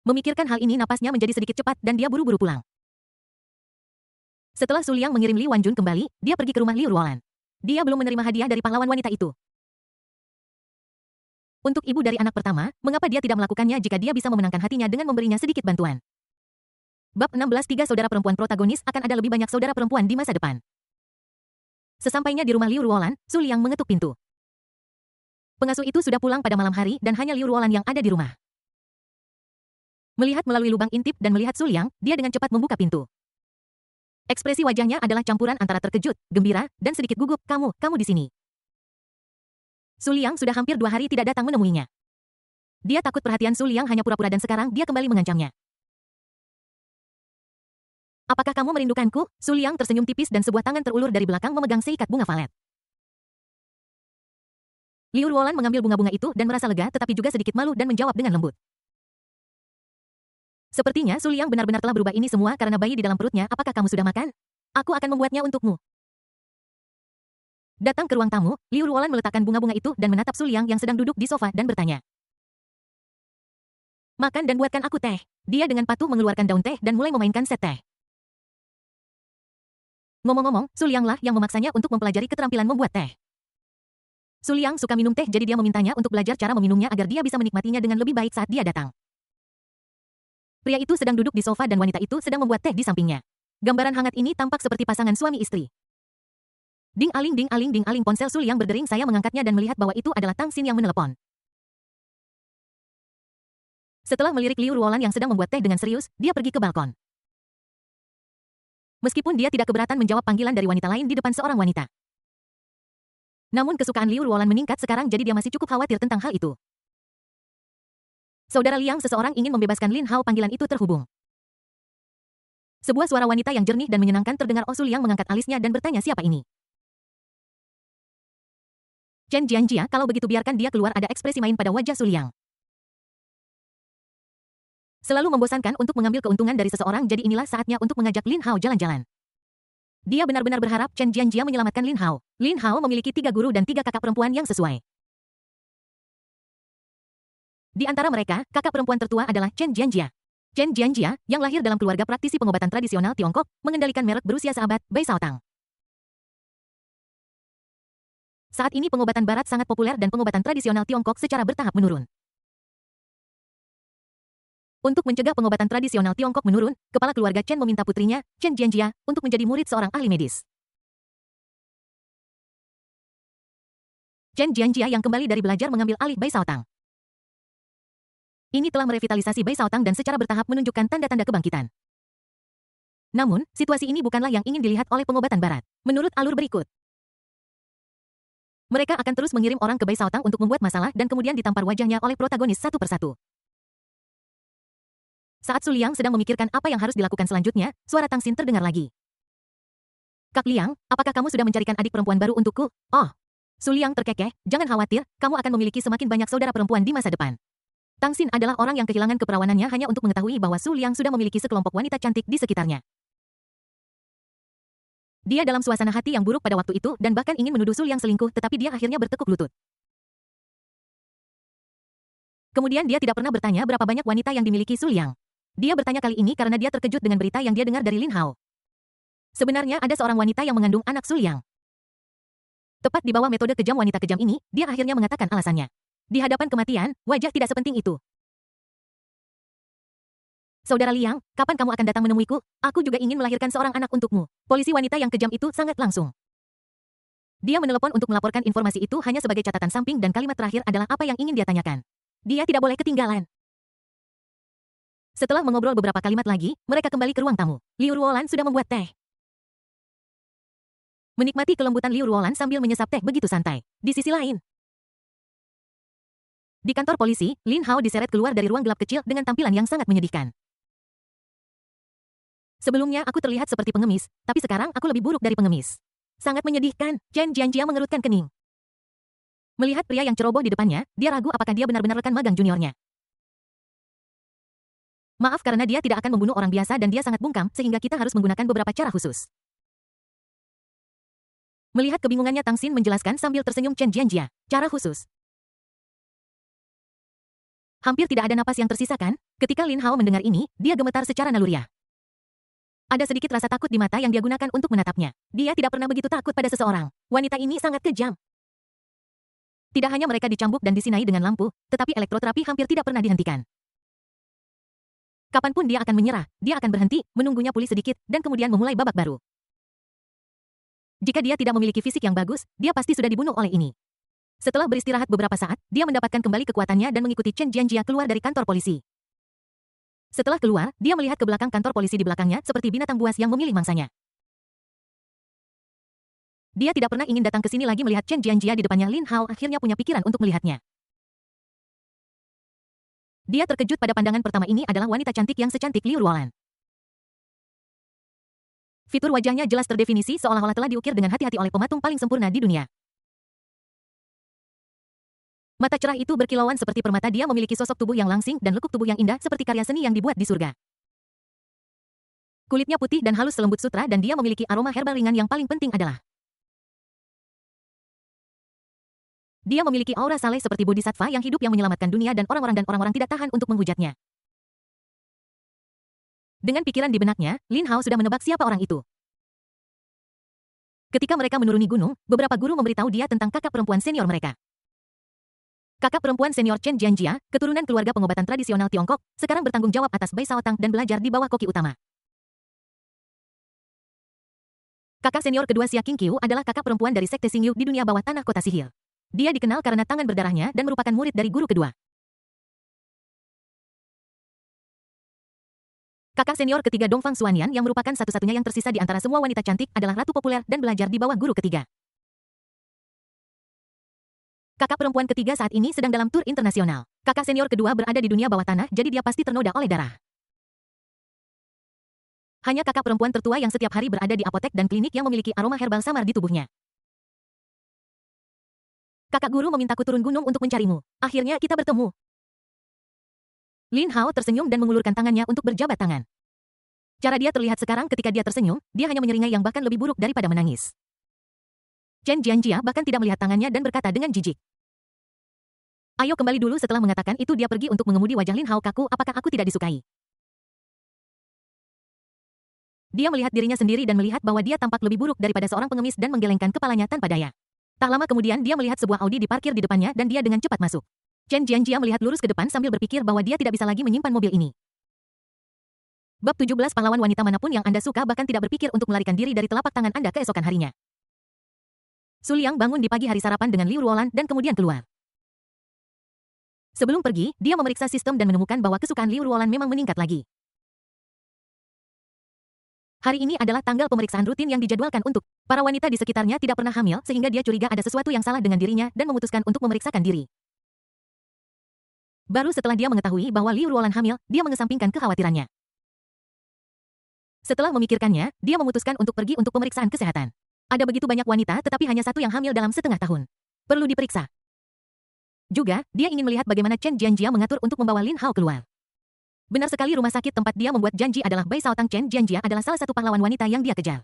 Memikirkan hal ini napasnya menjadi sedikit cepat dan dia buru-buru pulang. Setelah Su Liang mengirim Li Wanjun kembali, dia pergi ke rumah Liu Ruolan. Dia belum menerima hadiah dari pahlawan wanita itu. Untuk ibu dari anak pertama, mengapa dia tidak melakukannya jika dia bisa memenangkan hatinya dengan memberinya sedikit bantuan? Bab 16. Tiga saudara perempuan protagonis. Akan ada lebih banyak saudara perempuan di masa depan. Sesampainya di rumah Liu Ruolan, Su Liang mengetuk pintu. Pengasuh itu sudah pulang pada malam hari dan hanya Liu Ruolan yang ada di rumah. Melihat melalui lubang intip dan melihat Su Liang, dia dengan cepat membuka pintu. Ekspresi wajahnya adalah campuran antara terkejut, gembira, dan sedikit gugup. Kamu di sini. Su Liang sudah hampir 2 hari tidak datang menemuinya. Dia takut perhatian Su Liang hanya pura-pura dan sekarang dia kembali mengancamnya. Apakah kamu merindukanku? Su Liang tersenyum tipis dan sebuah tangan terulur dari belakang memegang seikat bunga valet. Liu Ruolan mengambil bunga-bunga itu dan merasa lega tetapi juga sedikit malu dan menjawab dengan lembut. Sepertinya Su Liang benar-benar telah berubah ini semua karena bayi di dalam perutnya. Apakah kamu sudah makan? Aku akan membuatnya untukmu. Datang ke ruang tamu, Liu Ruolan meletakkan bunga-bunga itu dan menatap Su Liang yang sedang duduk di sofa dan bertanya. Makan dan buatkan aku teh. Dia dengan patuh mengeluarkan daun teh dan mulai memainkan set teh. Ngomong-ngomong, Su Liang lah yang memaksanya untuk mempelajari keterampilan membuat teh. Su Liang suka minum teh jadi dia memintanya untuk belajar cara meminumnya agar dia bisa menikmatinya dengan lebih baik saat dia datang. Pria itu sedang duduk di sofa dan wanita itu sedang membuat teh di sampingnya. Gambaran hangat ini tampak seperti pasangan suami istri. Ding aling ding aling ding aling, ponsel Su Liang berdering. Saya mengangkatnya dan melihat bahwa itu adalah Tang Xin yang menelepon. Setelah melirik Liu Ruolan yang sedang membuat teh dengan serius, dia pergi ke balkon. Meskipun dia tidak keberatan menjawab panggilan dari wanita lain di depan seorang wanita. Namun kesukaan Liu Ruolan meningkat sekarang jadi dia masih cukup khawatir tentang hal itu. Saudara Liang, seseorang ingin membebaskan Lin Hao. Panggilan itu terhubung. Sebuah suara wanita yang jernih dan menyenangkan terdengar. Su Liang mengangkat alisnya dan bertanya siapa ini. Chen Jianjia, kalau begitu biarkan dia keluar. Ada ekspresi main pada wajah Su Liang. Selalu membosankan untuk mengambil keuntungan dari seseorang, jadi inilah saatnya untuk mengajak Lin Hao jalan-jalan. Dia benar-benar berharap Chen Jianjia menyelamatkan Lin Hao. Lin Hao memiliki 3 guru dan 3 kakak perempuan yang sesuai. Di antara mereka, kakak perempuan tertua adalah Chen Jianjia. Chen Jianjia, yang lahir dalam keluarga praktisi pengobatan tradisional Tiongkok, mengendalikan merek berusia seabad, Bei Shaotang. Saat ini pengobatan barat sangat populer dan pengobatan tradisional Tiongkok secara bertahap menurun. Untuk mencegah pengobatan tradisional Tiongkok menurun, kepala keluarga Chen meminta putrinya, Chen Jianjia, untuk menjadi murid seorang ahli medis. Chen Jianjia yang kembali dari belajar mengambil alih Bei Shaotang. Ini telah merevitalisasi Bei Shaotang dan secara bertahap menunjukkan tanda-tanda kebangkitan. Namun, situasi ini bukanlah yang ingin dilihat oleh pengobatan barat. Menurut alur berikut, mereka akan terus mengirim orang ke Bei Shaotang untuk membuat masalah dan kemudian ditampar wajahnya oleh protagonis satu persatu. Saat Su Liang sedang memikirkan apa yang harus dilakukan selanjutnya, suara Tang Xin terdengar lagi. Kak Liang, apakah kamu sudah mencarikan adik perempuan baru untukku? Oh. Su Liang terkekeh, jangan khawatir, kamu akan memiliki semakin banyak saudara perempuan di masa depan. Tang Xin adalah orang yang kehilangan keperawanannya hanya untuk mengetahui bahwa Su Liang sudah memiliki sekelompok wanita cantik di sekitarnya. Dia dalam suasana hati yang buruk pada waktu itu dan bahkan ingin menuduh Su Liang selingkuh, tetapi dia akhirnya bertekuk lutut. Kemudian dia tidak pernah bertanya berapa banyak wanita yang dimiliki Su Liang. Dia bertanya kali ini karena dia terkejut dengan berita yang dia dengar dari Lin Hao. Sebenarnya ada seorang wanita yang mengandung anak Su Liang. Tepat di bawah metode kejam wanita kejam ini, dia akhirnya mengatakan alasannya. Di hadapan kematian, wajah tidak sepenting itu. Saudara Liang, kapan kamu akan datang menemuiku? Aku juga ingin melahirkan seorang anak untukmu. Polisi wanita yang kejam itu sangat langsung. Dia menelepon untuk melaporkan informasi itu hanya sebagai catatan samping dan kalimat terakhir adalah apa yang ingin dia tanyakan. Dia tidak boleh ketinggalan. Setelah mengobrol beberapa kalimat lagi, mereka kembali ke ruang tamu. Liu Ruolan sudah membuat teh. Menikmati kelembutan Liu Ruolan sambil menyesap teh begitu santai. Di sisi lain, di kantor polisi, Lin Hao diseret keluar dari ruang gelap kecil dengan tampilan yang sangat menyedihkan. Sebelumnya aku terlihat seperti pengemis, tapi sekarang aku lebih buruk dari pengemis. Sangat menyedihkan, Chen Jianjia mengerutkan kening. Melihat pria yang ceroboh di depannya, dia ragu apakah dia benar-benar rekan magang juniornya. Maaf karena dia tidak akan membunuh orang biasa dan dia sangat bungkam sehingga kita harus menggunakan beberapa cara khusus. Melihat kebingungannya Tang Xin menjelaskan sambil tersenyum Chen Jianjia, cara khusus. Hampir tidak ada napas yang tersisa kan? Ketika Lin Hao mendengar ini, dia gemetar secara naluriah. Ada sedikit rasa takut di mata yang dia gunakan untuk menatapnya. Dia tidak pernah begitu takut pada seseorang. Wanita ini sangat kejam. Tidak hanya mereka dicambuk dan disinai dengan lampu, tetapi elektroterapi hampir tidak pernah dihentikan. Kapanpun dia akan menyerah, dia akan berhenti, menunggunya pulih sedikit, dan kemudian memulai babak baru. Jika dia tidak memiliki fisik yang bagus, dia pasti sudah dibunuh oleh ini. Setelah beristirahat beberapa saat, dia mendapatkan kembali kekuatannya dan mengikuti Chen Jianjia keluar dari kantor polisi. Setelah keluar, dia melihat ke belakang kantor polisi di belakangnya seperti binatang buas yang memilih mangsanya. Dia tidak pernah ingin datang ke sini lagi melihat Chen Jianjia di depannya. Lin Hao akhirnya punya pikiran untuk melihatnya. Dia terkejut pada pandangan pertama ini adalah wanita cantik yang secantik Liu Ruolan. Fitur wajahnya jelas terdefinisi seolah-olah telah diukir dengan hati-hati oleh pematung paling sempurna di dunia. Mata cerah itu berkilauan seperti permata, dia memiliki sosok tubuh yang langsing dan lekuk tubuh yang indah seperti karya seni yang dibuat di surga. Kulitnya putih dan halus selembut sutra dan dia memiliki aroma herbal ringan yang paling penting adalah dia memiliki aura saleh seperti bodhisattva yang hidup yang menyelamatkan dunia dan orang-orang tidak tahan untuk menghujatnya. Dengan pikiran di benaknya, Lin Hao sudah menebak siapa orang itu. Ketika mereka menuruni gunung, beberapa guru memberitahu dia tentang kakak perempuan senior mereka. Kakak perempuan senior Chen Jianjia, keturunan keluarga pengobatan tradisional Tiongkok, sekarang bertanggung jawab atas Bei Shaotang dan belajar di bawah koki utama. Kakak senior kedua Xia Qingqiu adalah kakak perempuan dari sekte Xingyu di dunia bawah tanah kota sihir. Dia dikenal karena tangan berdarahnya dan merupakan murid dari guru kedua. Kakak senior ketiga Dongfang Xuanyan yang merupakan satu-satunya yang tersisa di antara semua wanita cantik adalah ratu populer dan belajar di bawah guru ketiga. Kakak perempuan ketiga saat ini sedang dalam tur internasional. Kakak senior kedua berada di dunia bawah tanah, jadi dia pasti ternoda oleh darah. Hanya kakak perempuan tertua yang setiap hari berada di apotek dan klinik yang memiliki aroma herbal samar di tubuhnya. Kakak guru memintaku turun gunung untuk mencarimu. Akhirnya kita bertemu. Lin Hao tersenyum dan mengulurkan tangannya untuk berjabat tangan. Cara dia terlihat sekarang ketika dia tersenyum, dia hanya menyeringai yang bahkan lebih buruk daripada menangis. Chen Jianjia bahkan tidak melihat tangannya dan berkata dengan jijik. Ayo kembali dulu. Setelah mengatakan itu dia pergi untuk mengemudi. Wajah Lin Hao kaku. Apakah aku tidak disukai? Dia melihat dirinya sendiri dan melihat bahwa dia tampak lebih buruk daripada seorang pengemis dan menggelengkan kepalanya tanpa daya. Tak lama kemudian dia melihat sebuah Audi diparkir di depannya dan dia dengan cepat masuk. Chen Jianjia melihat lurus ke depan sambil berpikir bahwa dia tidak bisa lagi menyimpan mobil ini. Bab 17 Pahlawan wanita manapun yang Anda suka bahkan tidak berpikir untuk melarikan diri dari telapak tangan Anda keesokan harinya. Su Liang bangun di pagi hari sarapan dengan Liu Ruolan dan kemudian keluar. Sebelum pergi, dia memeriksa sistem dan menemukan bahwa kesukaan Liu Ruolan memang meningkat lagi. Hari ini adalah tanggal pemeriksaan rutin yang dijadwalkan untuk para wanita di sekitarnya tidak pernah hamil sehingga dia curiga ada sesuatu yang salah dengan dirinya dan memutuskan untuk memeriksakan diri. Baru setelah dia mengetahui bahwa Liu Ruolan hamil, dia mengesampingkan kekhawatirannya. Setelah memikirkannya, dia memutuskan untuk pergi untuk pemeriksaan kesehatan. Ada begitu banyak wanita tetapi hanya satu yang hamil dalam setengah tahun. Perlu diperiksa. Juga, dia ingin melihat bagaimana Chen Jianjia mengatur untuk membawa Lin Hao keluar. Benar sekali rumah sakit tempat dia membuat janji adalah Bai Shaotang. Chen Jianjia adalah salah satu pahlawan wanita yang dia kejar.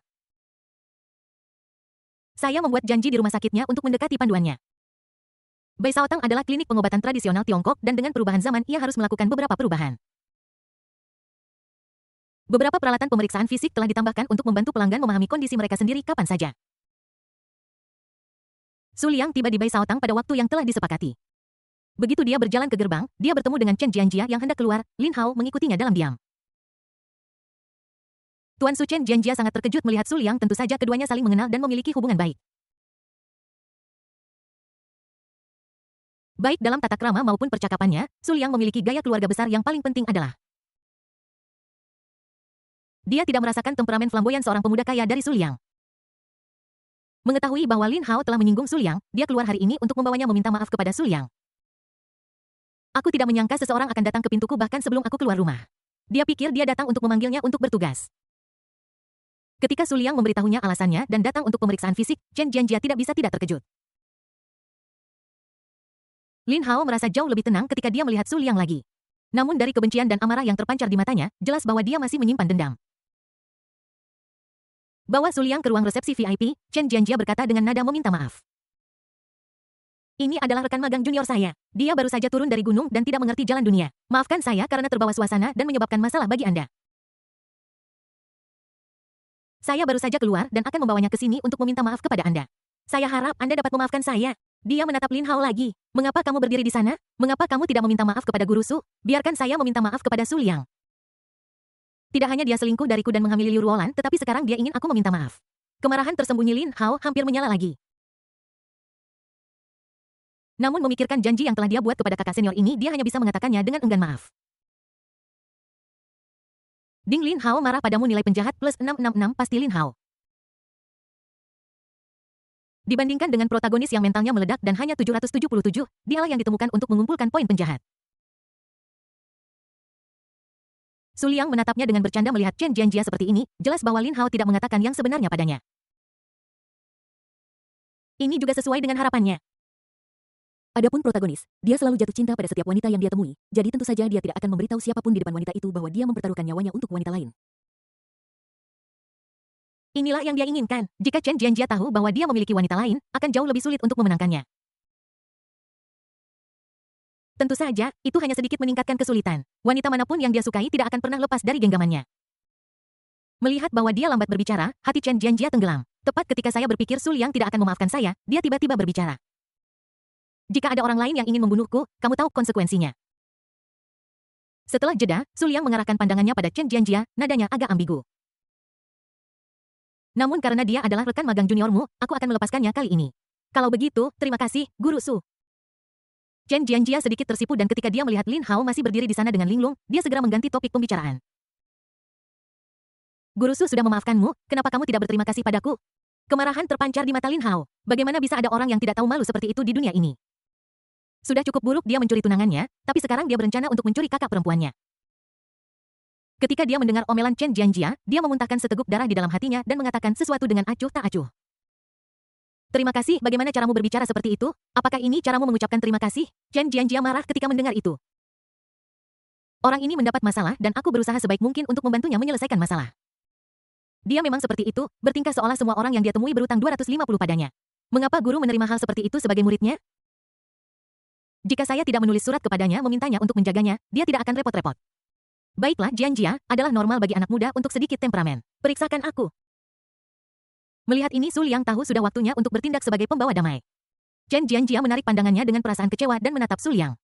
Saya membuat janji di rumah sakitnya untuk mendekati panduannya. Bai Shaotang adalah klinik pengobatan tradisional Tiongkok dan dengan perubahan zaman ia harus melakukan beberapa perubahan. Beberapa peralatan pemeriksaan fisik telah ditambahkan untuk membantu pelanggan memahami kondisi mereka sendiri kapan saja. Su Liang tiba di Bai Shaotang pada waktu yang telah disepakati. Begitu dia berjalan ke gerbang, dia bertemu dengan Chen Jianjia yang hendak keluar. Lin Hao mengikutinya dalam diam. Tuan Su. Chen Jianjia sangat terkejut melihat Su Liang. Tentu saja keduanya saling mengenal dan memiliki hubungan baik. Baik dalam tata krama maupun percakapannya, Su Liang memiliki gaya keluarga besar. Yang paling penting adalah dia tidak merasakan temperamen flamboyan seorang pemuda kaya dari Su Liang. Mengetahui bahwa Lin Hao telah menyinggung Su Liang, dia keluar hari ini untuk membawanya meminta maaf kepada Su Liang. Aku tidak menyangka seseorang akan datang ke pintuku bahkan sebelum aku keluar rumah. Dia pikir dia datang untuk memanggilnya untuk bertugas. Ketika Su Liang memberitahunya alasannya dan datang untuk pemeriksaan fisik, Chen Jianjia tidak bisa tidak terkejut. Lin Hao merasa jauh lebih tenang ketika dia melihat Su Liang lagi. Namun dari kebencian dan amarah yang terpancar di matanya, jelas bahwa dia masih menyimpan dendam. Bawa Su Liang ke ruang resepsi VIP, Chen Jianjia berkata dengan nada meminta maaf. Ini adalah rekan magang junior saya. Dia baru saja turun dari gunung dan tidak mengerti jalan dunia. Maafkan saya karena terbawa suasana dan menyebabkan masalah bagi Anda. Saya baru saja keluar dan akan membawanya ke sini untuk meminta maaf kepada Anda. Saya harap Anda dapat memaafkan saya. Dia menatap Lin Hao lagi. Mengapa kamu berdiri di sana? Mengapa kamu tidak meminta maaf kepada Guru Su? Biarkan saya meminta maaf kepada Su Liang. Tidak hanya dia selingkuh dariku dan menghamili Liu Ruolan, tetapi sekarang dia ingin aku meminta maaf. Kemarahan tersembunyi Lin Hao hampir menyala lagi. Namun memikirkan janji yang telah dia buat kepada kakak senior ini, dia hanya bisa mengatakannya dengan enggan maaf. Ding Lin Hao marah padamu nilai penjahat plus 666 pasti Lin Hao. Dibandingkan dengan protagonis yang mentalnya meledak dan hanya 777, dialah yang ditemukan untuk mengumpulkan poin penjahat. Su Liang menatapnya dengan bercanda melihat Chen Jianjia seperti ini, jelas bahwa Lin Hao tidak mengatakan yang sebenarnya padanya. Ini juga sesuai dengan harapannya. Adapun protagonis, dia selalu jatuh cinta pada setiap wanita yang dia temui, jadi tentu saja dia tidak akan memberitahu siapapun di depan wanita itu bahwa dia mempertaruhkan nyawanya untuk wanita lain. Inilah yang dia inginkan. Jika Chen Jianjia tahu bahwa dia memiliki wanita lain, akan jauh lebih sulit untuk memenangkannya. Tentu saja, itu hanya sedikit meningkatkan kesulitan. Wanita manapun yang dia sukai tidak akan pernah lepas dari genggamannya. Melihat bahwa dia lambat berbicara, hati Chen Jianjia tenggelam. Tepat ketika saya berpikir Su Liang tidak akan memaafkan saya, dia tiba-tiba berbicara. Jika ada orang lain yang ingin membunuhku, kamu tahu konsekuensinya. Setelah jeda, Su Liang mengarahkan pandangannya pada Chen Jianjia, nadanya agak ambigu. Namun karena dia adalah rekan magang juniormu, aku akan melepaskannya kali ini. Kalau begitu, terima kasih, Guru Su. Chen Jianjia sedikit tersipu dan ketika dia melihat Lin Hao masih berdiri di sana dengan linglung, dia segera mengganti topik pembicaraan. Guru Su sudah memaafkanmu, kenapa kamu tidak berterima kasih padaku? Kemarahan terpancar di mata Lin Hao. Bagaimana bisa ada orang yang tidak tahu malu seperti itu di dunia ini? Sudah cukup buruk dia mencuri tunangannya, tapi sekarang dia berencana untuk mencuri kakak perempuannya. Ketika dia mendengar omelan Chen Jianjia, dia memuntahkan seteguk darah di dalam hatinya dan mengatakan sesuatu dengan acuh tak acuh. Terima kasih, bagaimana caramu berbicara seperti itu? Apakah ini caramu mengucapkan terima kasih? Chen Jianjia marah ketika mendengar itu. Orang ini mendapat masalah dan aku berusaha sebaik mungkin untuk membantunya menyelesaikan masalah. Dia memang seperti itu, bertingkah seolah semua orang yang dia temui berutang 250 padanya. Mengapa guru menerima hal seperti itu sebagai muridnya? Jika saya tidak menulis surat kepadanya memintanya untuk menjaganya, dia tidak akan repot-repot. Baiklah, Jianjia adalah normal bagi anak muda untuk sedikit temperamen. Periksakan aku. Melihat ini, Su Liang tahu sudah waktunya untuk bertindak sebagai pembawa damai. Chen Jianjia menarik pandangannya dengan perasaan kecewa dan menatap Su Liang.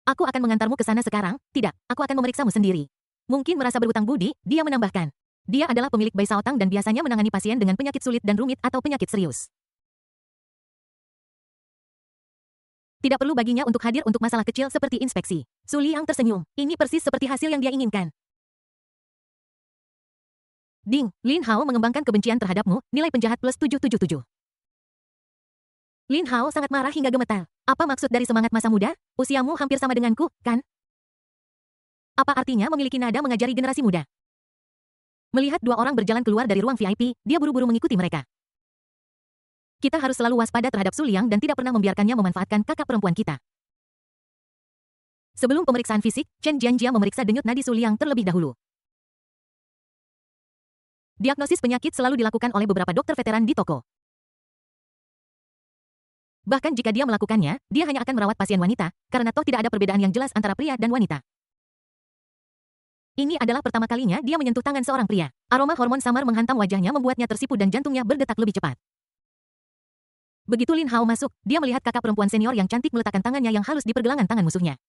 Aku akan mengantarmu ke sana sekarang. Tidak, aku akan memeriksamu sendiri. Mungkin merasa berutang budi, dia menambahkan. Dia adalah pemilik Bai Saotang dan biasanya menangani pasien dengan penyakit sulit dan rumit atau penyakit serius. Tidak perlu baginya untuk hadir untuk masalah kecil seperti inspeksi. Su Liang tersenyum. Ini persis seperti hasil yang dia inginkan. Ding, Lin Hao mengembangkan kebencian terhadapmu, nilai penjahat plus 777. Lin Hao sangat marah hingga gemetar. Apa maksud dari semangat masa muda? Usiamu hampir sama denganku, kan? Apa artinya memiliki nada mengajari generasi muda? Melihat dua orang berjalan keluar dari ruang VIP, dia buru-buru mengikuti mereka. Kita harus selalu waspada terhadap Su Liang dan tidak pernah membiarkannya memanfaatkan kakak perempuan kita. Sebelum pemeriksaan fisik, Chen Jianjia memeriksa denyut nadi Su Liang terlebih dahulu. Diagnosis penyakit selalu dilakukan oleh beberapa dokter veteran di toko. Bahkan jika dia melakukannya, dia hanya akan merawat pasien wanita, karena toh tidak ada perbedaan yang jelas antara pria dan wanita. Ini adalah pertama kalinya dia menyentuh tangan seorang pria. Aroma hormon samar menghantam wajahnya membuatnya tersipu dan jantungnya berdetak lebih cepat. Begitu Lin Hao masuk, dia melihat kakak perempuan senior yang cantik meletakkan tangannya yang halus di pergelangan tangan musuhnya.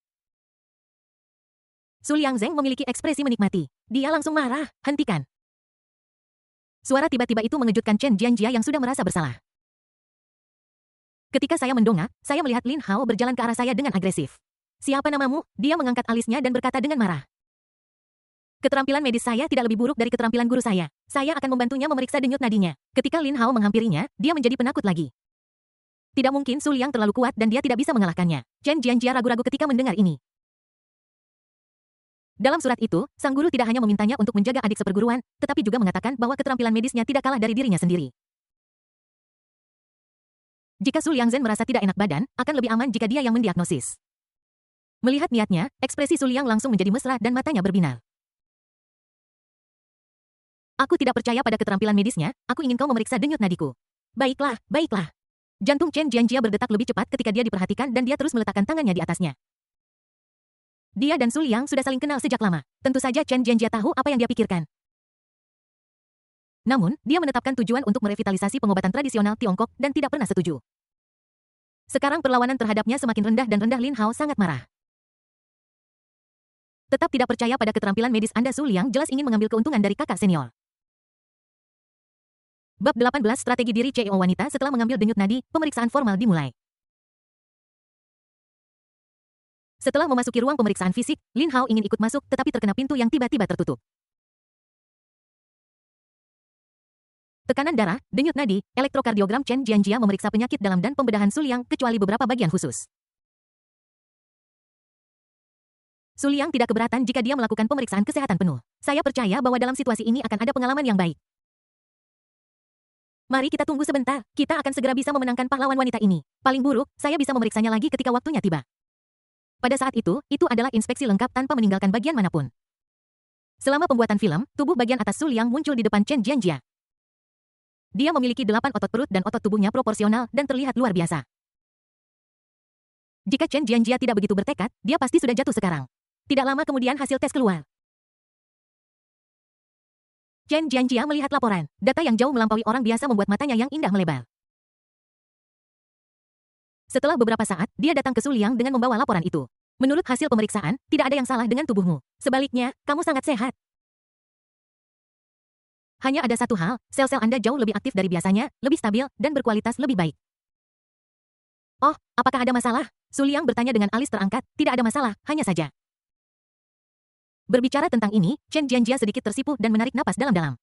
Su Liangzeng memiliki ekspresi menikmati. Dia langsung marah, hentikan. Suara tiba-tiba itu mengejutkan Chen Jianjia yang sudah merasa bersalah. Ketika saya mendongak, saya melihat Lin Hao berjalan ke arah saya dengan agresif. Siapa namamu? Dia mengangkat alisnya dan berkata dengan marah. Keterampilan medis saya tidak lebih buruk dari keterampilan guru saya. Saya akan membantunya memeriksa denyut nadinya. Ketika Lin Hao menghampirinya, dia menjadi penakut lagi. Tidak mungkin Su Liang terlalu kuat dan dia tidak bisa mengalahkannya. Chen Jianjia ragu-ragu ketika mendengar ini. Dalam surat itu, sang guru tidak hanya memintanya untuk menjaga adik seperguruan, tetapi juga mengatakan bahwa keterampilan medisnya tidak kalah dari dirinya sendiri. Jika Su Liangzhen merasa tidak enak badan, akan lebih aman jika dia yang mendiagnosis. Melihat niatnya, ekspresi Su Liang langsung menjadi mesra dan matanya berbinar. Aku tidak percaya pada keterampilan medisnya, aku ingin kau memeriksa denyut nadiku. Baiklah, baiklah. Jantung Chen Jianjia berdetak lebih cepat ketika dia diperhatikan dan dia terus meletakkan tangannya di atasnya. Dia dan Su Liang sudah saling kenal sejak lama. Tentu saja Chen Jianjia tahu apa yang dia pikirkan. Namun, dia menetapkan tujuan untuk merevitalisasi pengobatan tradisional Tiongkok dan tidak pernah setuju. Sekarang perlawanan terhadapnya semakin rendah dan rendah. Lin Hao sangat marah. Tetap tidak percaya pada keterampilan medis Anda. Su Liang jelas ingin mengambil keuntungan dari kakak senior. Bab 18 Strategi Diri CEO Wanita. Setelah mengambil denyut nadi, pemeriksaan formal dimulai. Setelah memasuki ruang pemeriksaan fisik, Lin Hao ingin ikut masuk tetapi terkena pintu yang tiba-tiba tertutup. Tekanan darah, denyut nadi, elektrokardiogram. Chen Jianjia memeriksa penyakit dalam dan pembedahan Su Liang kecuali beberapa bagian khusus. Su Liang tidak keberatan jika dia melakukan pemeriksaan kesehatan penuh. Saya percaya bahwa dalam situasi ini akan ada pengalaman yang baik. Mari kita tunggu sebentar, kita akan segera bisa memenangkan pahlawan wanita ini. Paling buruk, saya bisa memeriksanya lagi ketika waktunya tiba. Pada saat itu adalah inspeksi lengkap tanpa meninggalkan bagian manapun. Selama pembuatan film, tubuh bagian atas Su Liang muncul di depan Chen Jianjia. Dia memiliki 8 otot perut dan otot tubuhnya proporsional dan terlihat luar biasa. Jika Chen Jianjia tidak begitu bertekad, dia pasti sudah jatuh sekarang. Tidak lama kemudian hasil tes keluar. Chen Jianjia melihat laporan. Data yang jauh melampaui orang biasa membuat matanya yang indah melebar. Setelah beberapa saat, dia datang ke Su Liang dengan membawa laporan itu. Menurut hasil pemeriksaan, tidak ada yang salah dengan tubuhmu. Sebaliknya, kamu sangat sehat. Hanya ada satu hal, sel-sel Anda jauh lebih aktif dari biasanya, lebih stabil, dan berkualitas lebih baik. Oh, apakah ada masalah? Su Liang bertanya dengan alis terangkat. Tidak ada masalah, hanya saja. Berbicara tentang ini, Chen Jianjia sedikit tersipu dan menarik napas dalam-dalam.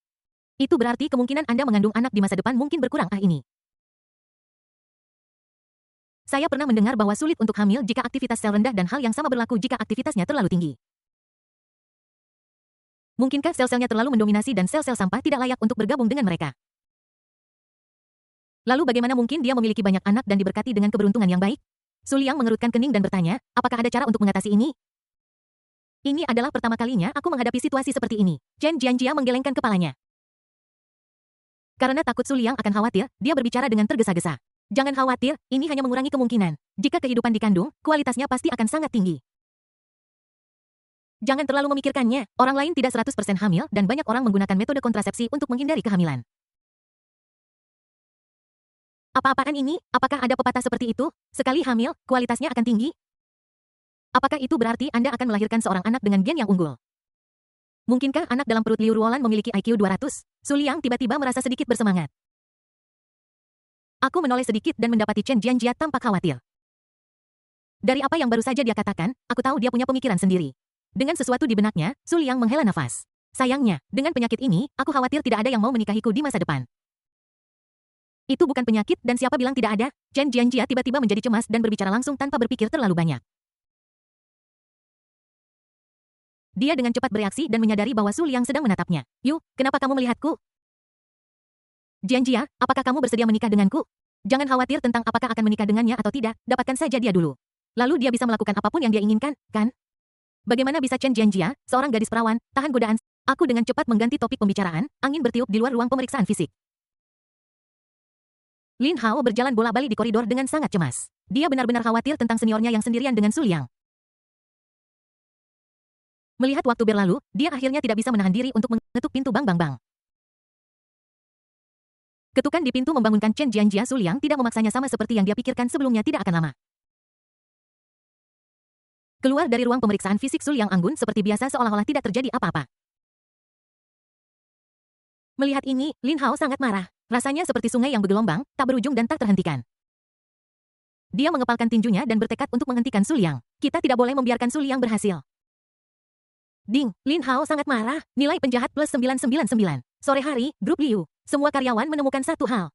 Itu berarti kemungkinan Anda mengandung anak di masa depan mungkin berkurang ini. Saya pernah mendengar bahwa sulit untuk hamil jika aktivitas sel rendah dan hal yang sama berlaku jika aktivitasnya terlalu tinggi. Mungkinkah sel-selnya terlalu mendominasi dan sel-sel sampah tidak layak untuk bergabung dengan mereka? Lalu bagaimana mungkin dia memiliki banyak anak dan diberkati dengan keberuntungan yang baik? Su Liang mengerutkan kening dan bertanya, apakah ada cara untuk mengatasi ini? Ini adalah pertama kalinya aku menghadapi situasi seperti ini. Chen Jianjia menggelengkan kepalanya. Karena takut Su Liang akan khawatir, dia berbicara dengan tergesa-gesa. Jangan khawatir, ini hanya mengurangi kemungkinan. Jika kehidupan dikandung, kualitasnya pasti akan sangat tinggi. Jangan terlalu memikirkannya, orang lain tidak 100% hamil dan banyak orang menggunakan metode kontrasepsi untuk menghindari kehamilan. Apa-apaan ini? Apakah ada pepatah seperti itu? Sekali hamil, kualitasnya akan tinggi? Apakah itu berarti Anda akan melahirkan seorang anak dengan gen yang unggul? Mungkinkah anak dalam perut Liu Ruolan memiliki IQ 200? Su Liang tiba-tiba merasa sedikit bersemangat. Aku menoleh sedikit dan mendapati Chen Jianjia tampak khawatir. Dari apa yang baru saja dia katakan, aku tahu dia punya pemikiran sendiri. Dengan sesuatu di benaknya, Su Liang menghela nafas. Sayangnya, dengan penyakit ini, aku khawatir tidak ada yang mau menikahiku di masa depan. Itu bukan penyakit dan siapa bilang tidak ada? Chen Jianjia tiba-tiba menjadi cemas dan berbicara langsung tanpa berpikir terlalu banyak. Dia dengan cepat bereaksi dan menyadari bahwa Su Liang sedang menatapnya. Yu, kenapa kamu melihatku? Jianjia, apakah kamu bersedia menikah denganku? Jangan khawatir tentang apakah akan menikah dengannya atau tidak, dapatkan saja dia dulu. Lalu dia bisa melakukan apapun yang dia inginkan, kan? Bagaimana bisa Chen Jianjia, seorang gadis perawan, tahan godaan? Aku dengan cepat mengganti topik pembicaraan, angin bertiup di luar ruang pemeriksaan fisik. Lin Hao berjalan bola-balik di koridor dengan sangat cemas. Dia benar-benar khawatir tentang seniornya yang sendirian dengan Su Liang. Melihat waktu berlalu, dia akhirnya tidak bisa menahan diri untuk mengetuk pintu bang. Ketukan di pintu membangunkan Chen Jianjia. Su Liang tidak memaksanya sama seperti yang dia pikirkan sebelumnya tidak akan lama. Keluar dari ruang pemeriksaan fisik, Su Liang anggun seperti biasa seolah-olah tidak terjadi apa-apa. Melihat ini, Lin Hao sangat marah. Rasanya seperti sungai yang bergelombang, tak berujung dan tak terhentikan. Dia mengepalkan tinjunya dan bertekad untuk menghentikan Su Liang. Kita tidak boleh membiarkan Su Liang berhasil. Ding, Lin Hao sangat marah. Nilai penjahat plus 999. Sore hari, grup Liu. Semua karyawan menemukan satu hal.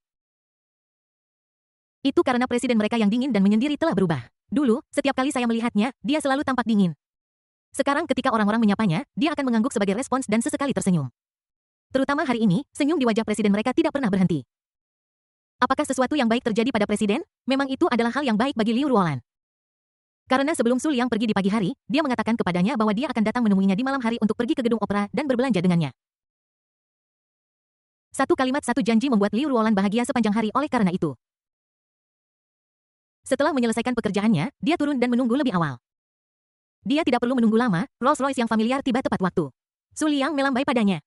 Itu karena presiden mereka yang dingin dan menyendiri telah berubah. Dulu, setiap kali saya melihatnya, dia selalu tampak dingin. Sekarang ketika orang-orang menyapanya, dia akan mengangguk sebagai respons dan sesekali tersenyum. Terutama hari ini, senyum di wajah presiden mereka tidak pernah berhenti. Apakah sesuatu yang baik terjadi pada presiden? Memang itu adalah hal yang baik bagi Liu Ruolan. Karena sebelum Su Liang pergi di pagi hari, dia mengatakan kepadanya bahwa dia akan datang menemuinya di malam hari untuk pergi ke gedung opera dan berbelanja dengannya. Satu kalimat satu janji membuat Liu Ruolan bahagia sepanjang hari oleh karena itu. Setelah menyelesaikan pekerjaannya, dia turun dan menunggu lebih awal. Dia tidak perlu menunggu lama, Rolls-Royce yang familiar tiba tepat waktu. Su Liang melambai padanya.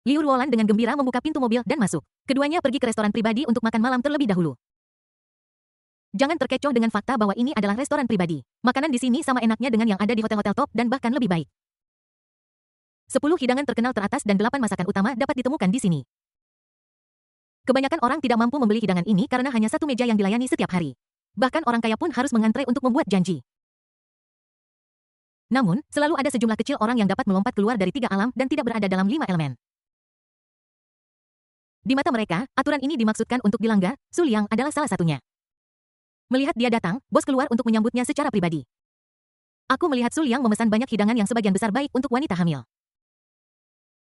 Liu Ruolan dengan gembira membuka pintu mobil dan masuk. Keduanya pergi ke restoran pribadi untuk makan malam terlebih dahulu. Jangan terkecoh dengan fakta bahwa ini adalah restoran pribadi. Makanan di sini sama enaknya dengan yang ada di hotel-hotel top dan bahkan lebih baik. 10 hidangan terkenal teratas dan 8 masakan utama dapat ditemukan di sini. Kebanyakan orang tidak mampu membeli hidangan ini karena hanya satu meja yang dilayani setiap hari. Bahkan orang kaya pun harus mengantre untuk membuat janji. Namun, selalu ada sejumlah kecil orang yang dapat melompat keluar dari 3 alam dan tidak berada dalam 5 elemen. Di mata mereka, aturan ini dimaksudkan untuk dilanggar. Su Liang adalah salah satunya. Melihat dia datang, bos keluar untuk menyambutnya secara pribadi. Aku melihat Su Liang memesan banyak hidangan yang sebagian besar baik untuk wanita hamil.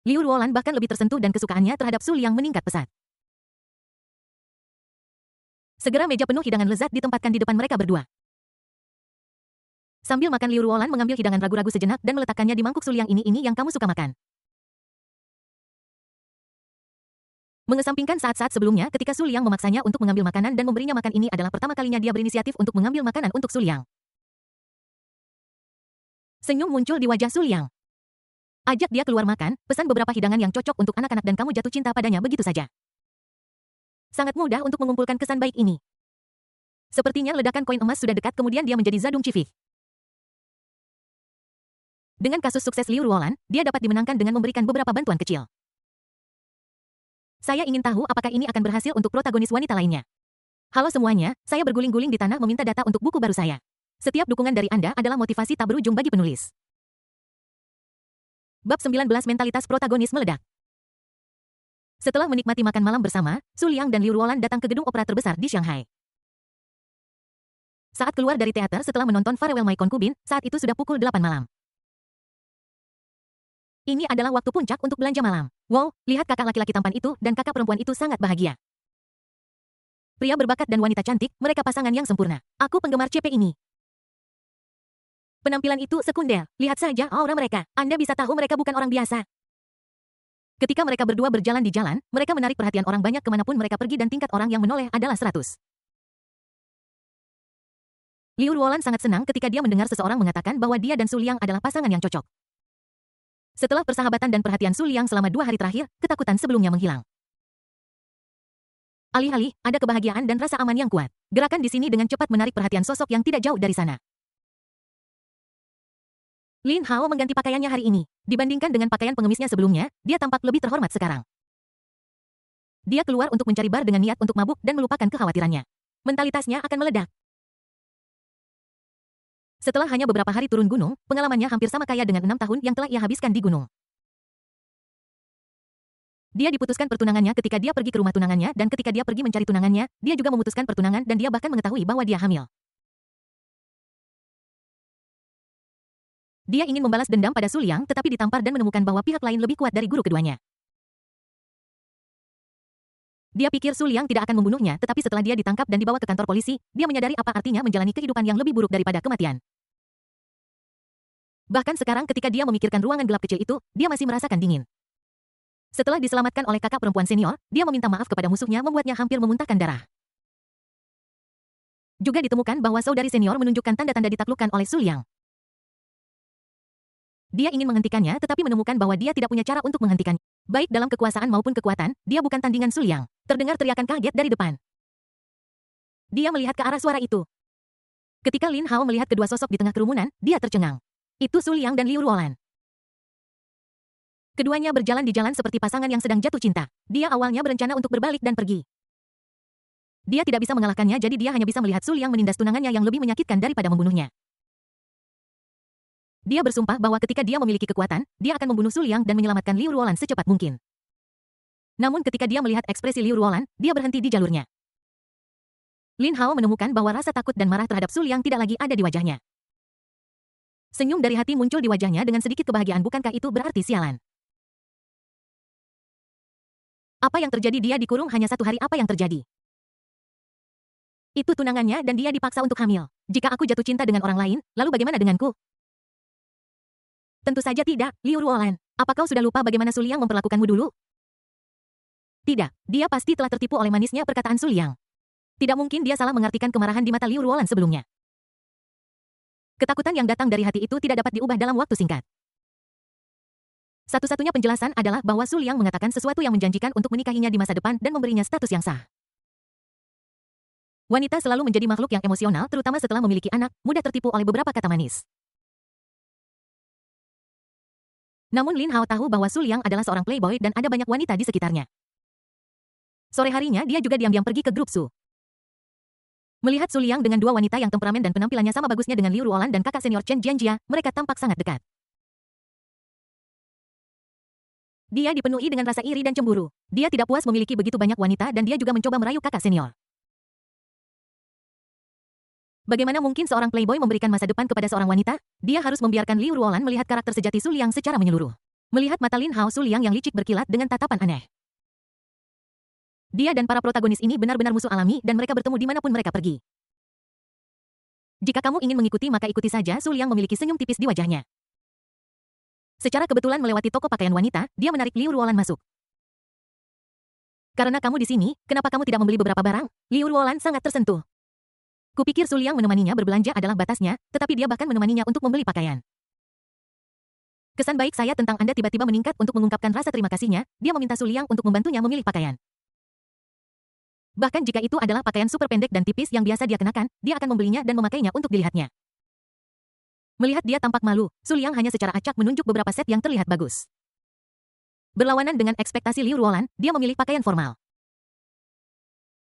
Liu Ruolan bahkan lebih tersentuh dan kesukaannya terhadap Su Liang meningkat pesat. Segera meja penuh hidangan lezat ditempatkan di depan mereka berdua. Sambil makan, Liu Ruolan mengambil hidangan ragu-ragu sejenak dan meletakkannya di mangkuk. Su Liang, ini yang kamu suka makan. Mengesampingkan saat-saat sebelumnya ketika Su Liang memaksanya untuk mengambil makanan dan memberinya makan, ini adalah pertama kalinya dia berinisiatif untuk mengambil makanan untuk Su Liang. Senyum muncul di wajah Su Liang. Ajak dia keluar makan, pesan beberapa hidangan yang cocok untuk anak-anak dan kamu jatuh cinta padanya begitu saja. Sangat mudah untuk mengumpulkan kesan baik ini. Sepertinya ledakan koin emas sudah dekat, kemudian dia menjadi Zadung Civik. Dengan kasus sukses Liu Ruolan, dia dapat dimenangkan dengan memberikan beberapa bantuan kecil. Saya ingin tahu apakah ini akan berhasil untuk protagonis wanita lainnya. Halo semuanya, saya berguling-guling di tanah meminta data untuk buku baru saya. Setiap dukungan dari Anda adalah motivasi tak berujung bagi penulis. Bab 19, mentalitas protagonis meledak. Setelah menikmati makan malam bersama, Su Liang dan Liu Ruolan datang ke gedung opera terbesar di Shanghai. Saat keluar dari teater setelah menonton Farewell My Concubine, saat itu sudah pukul 8 malam. Ini adalah waktu puncak untuk belanja malam. Wow, lihat kakak laki-laki tampan itu dan kakak perempuan itu sangat bahagia. Pria berbakat dan wanita cantik, mereka pasangan yang sempurna. Aku penggemar CP ini. Penampilan itu sekunder. Lihat saja aura mereka. Anda bisa tahu mereka bukan orang biasa. Ketika mereka berdua berjalan di jalan, mereka menarik perhatian orang banyak kemanapun mereka pergi dan tingkat orang yang menoleh adalah 100. Liu Ruolan sangat senang ketika dia mendengar seseorang mengatakan bahwa dia dan Su Liang adalah pasangan yang cocok. Setelah persahabatan dan perhatian Su Liang selama 2 hari terakhir, ketakutan sebelumnya menghilang. Alih-alih, ada kebahagiaan dan rasa aman yang kuat. Gerakan di sini dengan cepat menarik perhatian sosok yang tidak jauh dari sana. Lin Hao mengganti pakaiannya hari ini. Dibandingkan dengan pakaian pengemisnya sebelumnya, dia tampak lebih terhormat sekarang. Dia keluar untuk mencari bar dengan niat untuk mabuk dan melupakan kekhawatirannya. Mentalitasnya akan meledak. Setelah hanya beberapa hari turun gunung, pengalamannya hampir sama kaya dengan 6 tahun yang telah ia habiskan di gunung. Dia diputuskan pertunangannya ketika dia pergi ke rumah tunangannya dan ketika dia pergi mencari tunangannya, dia juga memutuskan pertunangan dan dia bahkan mengetahui bahwa dia hamil. Dia ingin membalas dendam pada Su Liang tetapi ditampar dan menemukan bahwa pihak lain lebih kuat dari guru keduanya. Dia pikir Su Liang tidak akan membunuhnya tetapi setelah dia ditangkap dan dibawa ke kantor polisi, dia menyadari apa artinya menjalani kehidupan yang lebih buruk daripada kematian. Bahkan sekarang ketika dia memikirkan ruangan gelap kecil itu, dia masih merasakan dingin. Setelah diselamatkan oleh kakak perempuan senior, dia meminta maaf kepada musuhnya membuatnya hampir memuntahkan darah. Juga ditemukan bahwa saudari senior menunjukkan tanda-tanda ditaklukkan oleh Su Liang. Dia ingin menghentikannya tetapi menemukan bahwa dia tidak punya cara untuk menghentikannya. Baik dalam kekuasaan maupun kekuatan, dia bukan tandingan Su Liang. Terdengar teriakan kaget dari depan. Dia melihat ke arah suara itu. Ketika Lin Hao melihat kedua sosok di tengah kerumunan, dia tercengang. Itu Su Liang dan Liu Ruolan. Keduanya berjalan di jalan seperti pasangan yang sedang jatuh cinta. Dia awalnya berencana untuk berbalik dan pergi. Dia tidak bisa mengalahkannya jadi dia hanya bisa melihat Su Liang menindas tunangannya yang lebih menyakitkan daripada membunuhnya. Dia bersumpah bahwa ketika dia memiliki kekuatan, dia akan membunuh Su Liang dan menyelamatkan Liu Ruolan secepat mungkin. Namun ketika dia melihat ekspresi Liu Ruolan, dia berhenti di jalurnya. Lin Hao menemukan bahwa rasa takut dan marah terhadap Su Liang tidak lagi ada di wajahnya. Senyum dari hati muncul di wajahnya dengan sedikit kebahagiaan, bukankah itu berarti sialan? Apa yang terjadi? Dia dikurung hanya 1 hari. Apa yang terjadi? Itu tunangannya dan dia dipaksa untuk hamil. Jika aku jatuh cinta dengan orang lain, lalu bagaimana denganku? Tentu saja tidak, Liu Ruolan. Apa kau sudah lupa bagaimana Su Liang memperlakukanmu dulu? Tidak, dia pasti telah tertipu oleh manisnya perkataan Su Liang. Tidak mungkin dia salah mengartikan kemarahan di mata Liu Ruolan sebelumnya. Ketakutan yang datang dari hati itu tidak dapat diubah dalam waktu singkat. Satu-satunya penjelasan adalah bahwa Su Liang mengatakan sesuatu yang menjanjikan untuk menikahinya di masa depan dan memberinya status yang sah. Wanita selalu menjadi makhluk yang emosional terutama setelah memiliki anak, mudah tertipu oleh beberapa kata manis. Namun Lin Hao tahu bahwa Su Liang adalah seorang playboy dan ada banyak wanita di sekitarnya. Sore harinya dia juga diam-diam pergi ke grup Su. Melihat Su Liang dengan 2 wanita yang temperamen dan penampilannya sama bagusnya dengan Liu Ruolan dan kakak senior Chen Jianjia, mereka tampak sangat dekat. Dia dipenuhi dengan rasa iri dan cemburu. Dia tidak puas memiliki begitu banyak wanita dan dia juga mencoba merayu kakak senior. Bagaimana mungkin seorang playboy memberikan masa depan kepada seorang wanita? Dia harus membiarkan Liu Ruolan melihat karakter sejati Su Liang secara menyeluruh. Melihat mata Lin Hao, Su Liang yang licik berkilat dengan tatapan aneh. Dia dan para protagonis ini benar-benar musuh alami dan mereka bertemu dimanapun mereka pergi. Jika kamu ingin mengikuti maka ikuti saja. Su Liang memiliki senyum tipis di wajahnya. Secara kebetulan melewati toko pakaian wanita, dia menarik Liu Ruolan masuk. Karena kamu di sini, kenapa kamu tidak membeli beberapa barang? Liu Ruolan sangat tersentuh. Kupikir Su Liang menemaninya berbelanja adalah batasnya, tetapi dia bahkan menemaninya untuk membeli pakaian. Kesan baik saya tentang Anda tiba-tiba meningkat. Untuk mengungkapkan rasa terima kasihnya, dia meminta Su Liang untuk membantunya memilih pakaian. Bahkan jika itu adalah pakaian super pendek dan tipis yang biasa dia kenakan, dia akan membelinya dan memakainya untuk dilihatnya. Melihat dia tampak malu, Su Liang hanya secara acak menunjuk beberapa set yang terlihat bagus. Berlawanan dengan ekspektasi Liu Ruolan, dia memilih pakaian formal.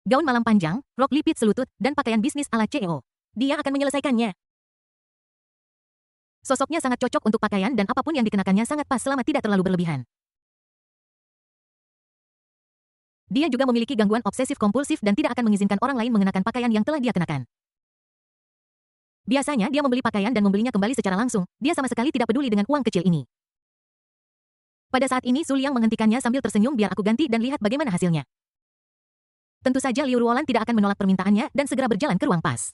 Gaun malam panjang, rok lipit selutut, dan pakaian bisnis ala CEO. Dia akan menyelesaikannya. Sosoknya sangat cocok untuk pakaian dan apapun yang dikenakannya sangat pas selama tidak terlalu berlebihan. Dia juga memiliki gangguan obsesif-kompulsif dan tidak akan mengizinkan orang lain mengenakan pakaian yang telah dia kenakan. Biasanya dia membeli pakaian dan membelinya kembali secara langsung, dia sama sekali tidak peduli dengan uang kecil ini. Pada saat ini Su Liang menghentikannya sambil tersenyum, biar aku ganti dan lihat bagaimana hasilnya. Tentu saja Liu Ruolan tidak akan menolak permintaannya dan segera berjalan ke ruang pas.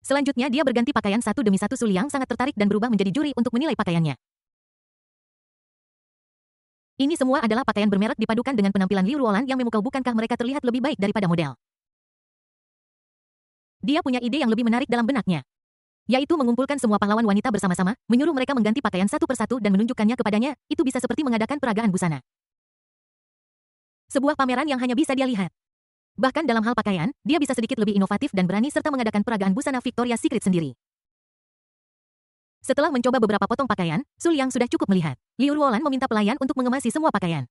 Selanjutnya dia berganti pakaian satu demi satu. Su Liang sangat tertarik dan berubah menjadi juri untuk menilai pakaiannya. Ini semua adalah pakaian bermerek dipadukan dengan penampilan Liu Ruolan yang memukau. Bukankah mereka terlihat lebih baik daripada model? Dia punya ide yang lebih menarik dalam benaknya, yaitu mengumpulkan semua pahlawan wanita bersama-sama, menyuruh mereka mengganti pakaian satu persatu dan menunjukkannya kepadanya. Itu bisa seperti mengadakan peragaan busana. Sebuah pameran yang hanya bisa dia lihat. Bahkan dalam hal pakaian, dia bisa sedikit lebih inovatif dan berani serta mengadakan peragaan busana Victoria's Secret sendiri. Setelah mencoba beberapa potong pakaian, Su Liang sudah cukup melihat. Liu Ruolan meminta pelayan untuk mengemasi semua pakaian.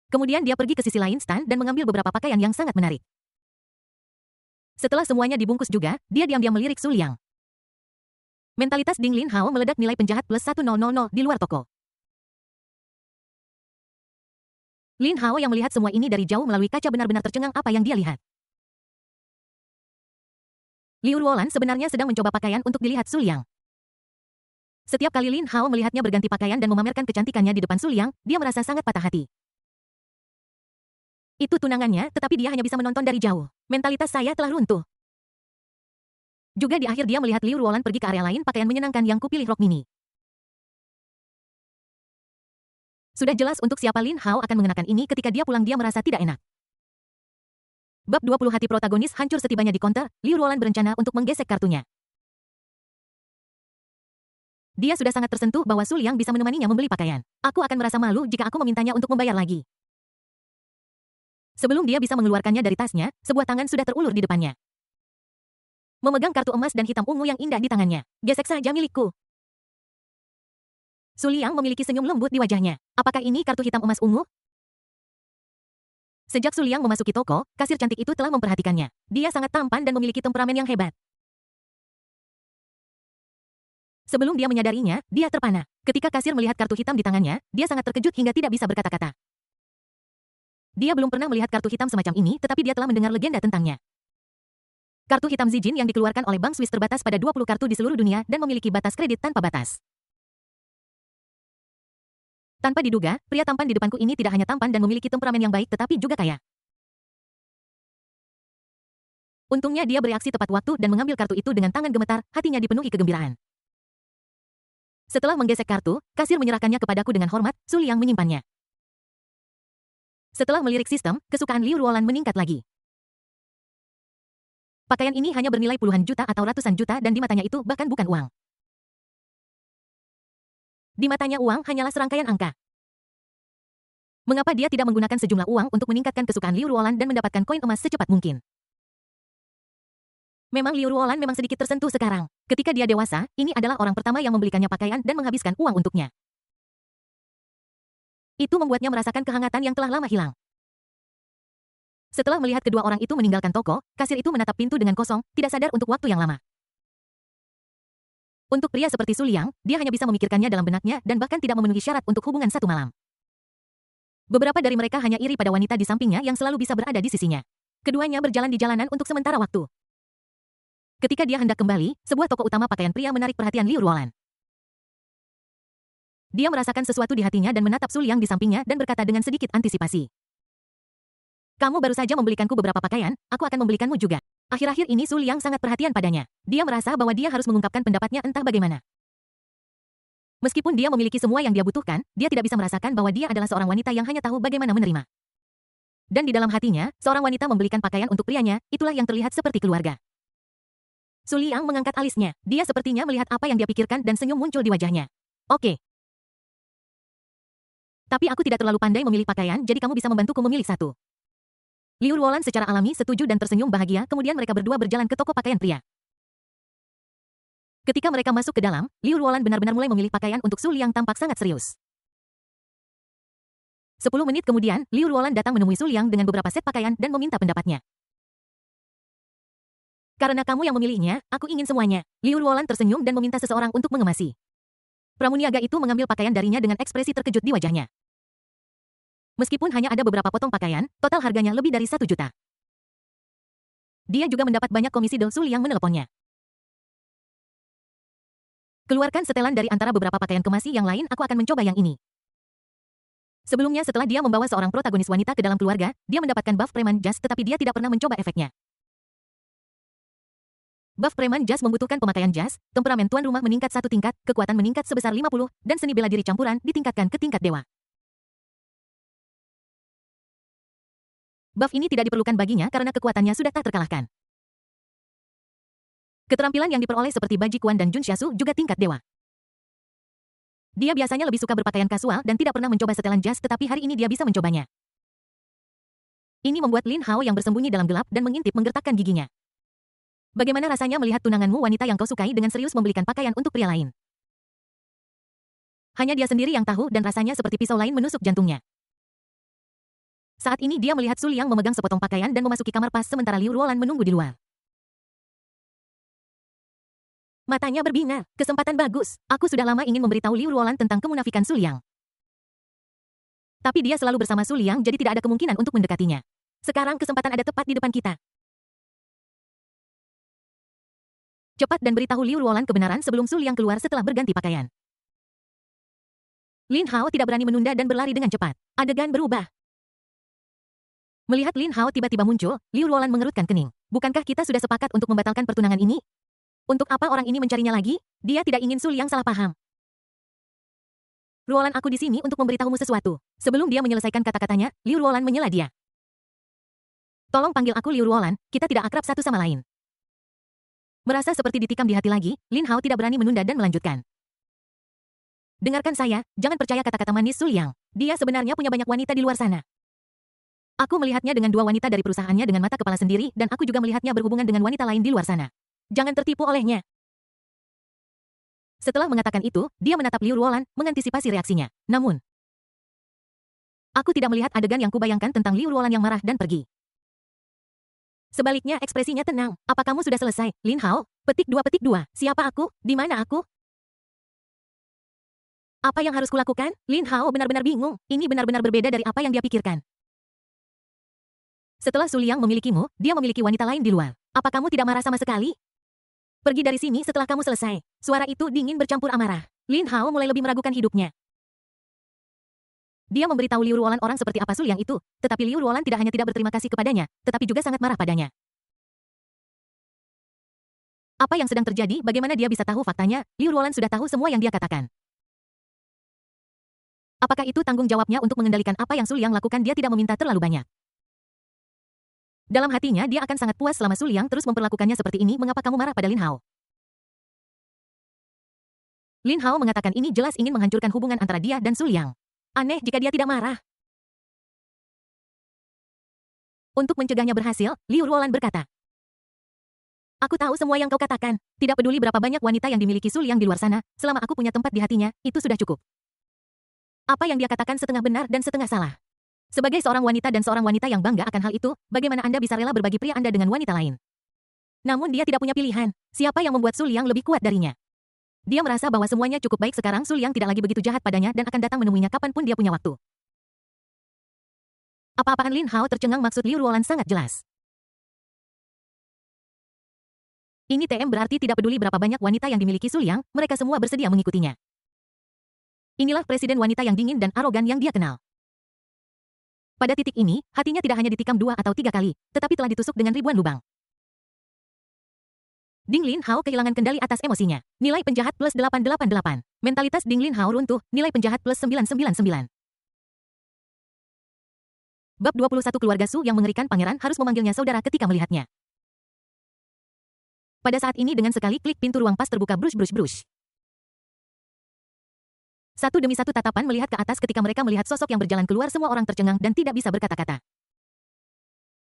Kemudian dia pergi ke sisi lain stand dan mengambil beberapa pakaian yang sangat menarik. Setelah semuanya dibungkus juga, dia diam-diam melirik Su Liang. Mentalitas Ding Lin Hao meledak. Nilai penjahat plus 1000 di luar toko. Lin Hao yang melihat semua ini dari jauh melalui kaca benar-benar tercengang apa yang dia lihat. Liu Ruolan sebenarnya sedang mencoba pakaian untuk dilihat Su Liang. Setiap kali Lin Hao melihatnya berganti pakaian dan memamerkan kecantikannya di depan Su Liang, dia merasa sangat patah hati. Itu tunangannya, tetapi dia hanya bisa menonton dari jauh. Mentalitas saya telah runtuh. Juga di akhir dia melihat Liu Ruolan pergi ke area lain. Pakaian menyenangkan yang kupilih rok mini. Sudah jelas untuk siapa Lin Hao akan mengenakan ini. Ketika dia pulang dia merasa tidak enak. Bab 20 hati protagonis hancur setibanya di counter. Liu Ruolan berencana untuk menggesek kartunya. Dia sudah sangat tersentuh bahwa Su Liang bisa menemaninya membeli pakaian. Aku akan merasa malu jika aku memintanya untuk membayar lagi. Sebelum dia bisa mengeluarkannya dari tasnya, sebuah tangan sudah terulur di depannya. Memegang kartu emas dan hitam ungu yang indah di tangannya. Gesek saja milikku. Su Liang memiliki senyum lembut di wajahnya. Apakah ini kartu hitam emas ungu? Sejak Su Liang memasuki toko, kasir cantik itu telah memperhatikannya. Dia sangat tampan dan memiliki temperamen yang hebat. Sebelum dia menyadarinya, dia terpana. Ketika kasir melihat kartu hitam di tangannya, dia sangat terkejut hingga tidak bisa berkata-kata. Dia belum pernah melihat kartu hitam semacam ini, tetapi dia telah mendengar legenda tentangnya. Kartu hitam Zijin yang dikeluarkan oleh Bank Swiss terbatas pada 20 kartu di seluruh dunia dan memiliki batas kredit tanpa batas. Tanpa diduga, pria tampan di depanku ini tidak hanya tampan dan memiliki temperamen yang baik tetapi juga kaya. Untungnya dia bereaksi tepat waktu dan mengambil kartu itu dengan tangan gemetar, hatinya dipenuhi kegembiraan. Setelah menggesek kartu, kasir menyerahkannya kepadaku dengan hormat. Su Liang menyimpannya. Setelah melirik sistem, kesukaan Liu Ruolan meningkat lagi. Pakaian ini hanya bernilai puluhan juta atau ratusan juta dan di matanya itu bahkan bukan uang. Di matanya uang hanyalah serangkaian angka. Mengapa dia tidak menggunakan sejumlah uang untuk meningkatkan kesukaan Liu Ruolan dan mendapatkan koin emas secepat mungkin? Memang Liu Ruolan memang sedikit tersentuh sekarang. Ketika dia dewasa, ini adalah orang pertama yang membelikannya pakaian dan menghabiskan uang untuknya. Itu membuatnya merasakan kehangatan yang telah lama hilang. Setelah melihat kedua orang itu meninggalkan toko, kasir itu menatap pintu dengan kosong, tidak sadar untuk waktu yang lama. Untuk pria seperti Su Liang, dia hanya bisa memikirkannya dalam benaknya dan bahkan tidak memenuhi syarat untuk hubungan satu malam. Beberapa dari mereka hanya iri pada wanita di sampingnya yang selalu bisa berada di sisinya. Keduanya berjalan di jalanan untuk sementara waktu. Ketika dia hendak kembali, sebuah toko utama pakaian pria menarik perhatian Liu Ruolan. Dia merasakan sesuatu di hatinya dan menatap Su Liang di sampingnya dan berkata dengan sedikit antisipasi. Kamu baru saja membelikanku beberapa pakaian, aku akan membelikanmu juga. Akhir-akhir ini Su Liang sangat perhatian padanya. Dia merasa bahwa dia harus mengungkapkan pendapatnya entah bagaimana. Meskipun dia memiliki semua yang dia butuhkan, dia tidak bisa merasakan bahwa dia adalah seorang wanita yang hanya tahu bagaimana menerima. Dan di dalam hatinya, seorang wanita membelikan pakaian untuk prianya, itulah yang terlihat seperti keluarga. Su Liang mengangkat alisnya. Dia sepertinya melihat apa yang dia pikirkan dan senyum muncul di wajahnya. Oke. Tapi aku tidak terlalu pandai memilih pakaian, jadi kamu bisa membantuku memilih satu. Liu Ruolan secara alami setuju dan tersenyum bahagia, kemudian mereka berdua berjalan ke toko pakaian pria. Ketika mereka masuk ke dalam, Liu Ruolan benar-benar mulai memilih pakaian untuk Su Liang tampak sangat serius. 10 menit kemudian, Liu Ruolan datang menemui Su Liang dengan beberapa set pakaian dan meminta pendapatnya. Karena kamu yang memilihnya, aku ingin semuanya. Liu Ruolan tersenyum dan meminta seseorang untuk mengemasi. Pramuniaga itu mengambil pakaian darinya dengan ekspresi terkejut di wajahnya. Meskipun hanya ada beberapa potong pakaian, total harganya lebih dari 1 juta. Dia juga mendapat banyak komisi dari Su Liang menelponnya. Keluarkan setelan dari antara beberapa pakaian kemasi yang lain, aku akan mencoba yang ini. Sebelumnya setelah dia membawa seorang protagonis wanita ke dalam keluarga, dia mendapatkan buff preman jas tetapi dia tidak pernah mencoba efeknya. Buff preman jas membutuhkan pemakaian jas, temperamen tuan rumah meningkat 1 tingkat, kekuatan meningkat sebesar 50, dan seni bela diri campuran ditingkatkan ke tingkat dewa. Buff ini tidak diperlukan baginya karena kekuatannya sudah tak terkalahkan. Keterampilan yang diperoleh seperti Baji Quan dan Jun Xiasu juga tingkat dewa. Dia biasanya lebih suka berpakaian kasual dan tidak pernah mencoba setelan jas, tetapi hari ini dia bisa mencobanya. Ini membuat Lin Hao yang bersembunyi dalam gelap dan mengintip menggertakkan giginya. Bagaimana rasanya melihat tunanganmu wanita yang kau sukai dengan serius membelikan pakaian untuk pria lain? Hanya dia sendiri yang tahu dan rasanya seperti pisau lain menusuk jantungnya. Saat ini dia melihat Su Liang memegang sepotong pakaian dan memasuki kamar pas sementara Liu Ruolan menunggu di luar. Matanya berbinar, kesempatan bagus. Aku sudah lama ingin memberitahu Liu Ruolan tentang kemunafikan Su Liang. Tapi dia selalu bersama Su Liang jadi tidak ada kemungkinan untuk mendekatinya. Sekarang kesempatan ada tepat di depan kita. Cepat dan beritahu Liu Ruolan kebenaran sebelum Su Liang keluar setelah berganti pakaian. Lin Hao tidak berani menunda dan berlari dengan cepat. Adegan berubah. Melihat Lin Hao tiba-tiba muncul, Liu Ruolan mengerutkan kening. Bukankah kita sudah sepakat untuk membatalkan pertunangan ini? Untuk apa orang ini mencarinya lagi? Dia tidak ingin Su Liang salah paham. Ruolan, aku di sini untuk memberitahumu sesuatu. Sebelum dia menyelesaikan kata-katanya, Liu Ruolan menyela dia. Tolong panggil aku Liu Ruolan, kita tidak akrab satu sama lain. Merasa seperti ditikam di hati lagi, Lin Hao tidak berani menunda dan melanjutkan. Dengarkan saya, jangan percaya kata-kata manis Su Liang. Dia sebenarnya punya banyak wanita di luar sana. Aku melihatnya dengan 2 wanita dari perusahaannya dengan mata kepala sendiri dan aku juga melihatnya berhubungan dengan wanita lain di luar sana. Jangan tertipu olehnya. Setelah mengatakan itu, dia menatap Liu Ruolan, mengantisipasi reaksinya. Namun, aku tidak melihat adegan yang kubayangkan tentang Liu Ruolan yang marah dan pergi. Sebaliknya ekspresinya tenang. Apa kamu sudah selesai, Lin Hao? Petik 2. Siapa aku? Di mana aku? Apa yang harus kulakukan? Lin Hao benar-benar bingung. Ini benar-benar berbeda dari apa yang dia pikirkan. Setelah Su Liang memilikimu, dia memiliki wanita lain di luar. Apa kamu tidak marah sama sekali? Pergi dari sini setelah kamu selesai. Suara itu dingin bercampur amarah. Lin Hao mulai lebih meragukan hidupnya. Dia memberitahu Liu Ruolan orang seperti apa Su Liang itu, tetapi Liu Ruolan tidak hanya tidak berterima kasih kepadanya, tetapi juga sangat marah padanya. Apa yang sedang terjadi? Bagaimana dia bisa tahu faktanya? Liu Ruolan sudah tahu semua yang dia katakan. Apakah itu tanggung jawabnya untuk mengendalikan apa yang Su Liang lakukan? Dia tidak meminta terlalu banyak. Dalam hatinya dia akan sangat puas selama Su Liang terus memperlakukannya seperti ini. Mengapa kamu marah pada Lin Hao? Lin Hao mengatakan ini jelas ingin menghancurkan hubungan antara dia dan Su Liang. Aneh jika dia tidak marah. Untuk mencegahnya berhasil, Liu Ruolan berkata, aku tahu semua yang kau katakan. Tidak peduli berapa banyak wanita yang dimiliki Su Liang di luar sana, selama aku punya tempat di hatinya, itu sudah cukup. Apa yang dia katakan setengah benar dan setengah salah. Sebagai seorang wanita dan seorang wanita yang bangga akan hal itu, bagaimana Anda bisa rela berbagi pria Anda dengan wanita lain? Namun dia tidak punya pilihan. Siapa yang membuat Su Liang lebih kuat darinya? Dia merasa bahwa semuanya cukup baik sekarang. Su Liang tidak lagi begitu jahat padanya dan akan datang menemuinya kapanpun dia punya waktu. Apa-apaan Lin Hao tercengang, maksud Liu Ruolan sangat jelas. Ini TM berarti tidak peduli berapa banyak wanita yang dimiliki Su Liang, mereka semua bersedia mengikutinya. Inilah presiden wanita yang dingin dan arogan yang dia kenal. Pada titik ini, hatinya tidak hanya ditikam 2 atau 3 kali, tetapi telah ditusuk dengan ribuan lubang. Ding Lin Hao kehilangan kendali atas emosinya. Nilai penjahat plus 888. Mentalitas Ding Lin Hao runtuh, nilai penjahat plus 999. Bab 21 Keluarga Su yang mengerikan. Pangeran harus memanggilnya saudara ketika melihatnya. Pada saat ini dengan sekali klik pintu ruang pas terbuka brush. Satu demi satu tatapan melihat ke atas ketika mereka melihat sosok yang berjalan keluar. Semua orang tercengang dan tidak bisa berkata-kata.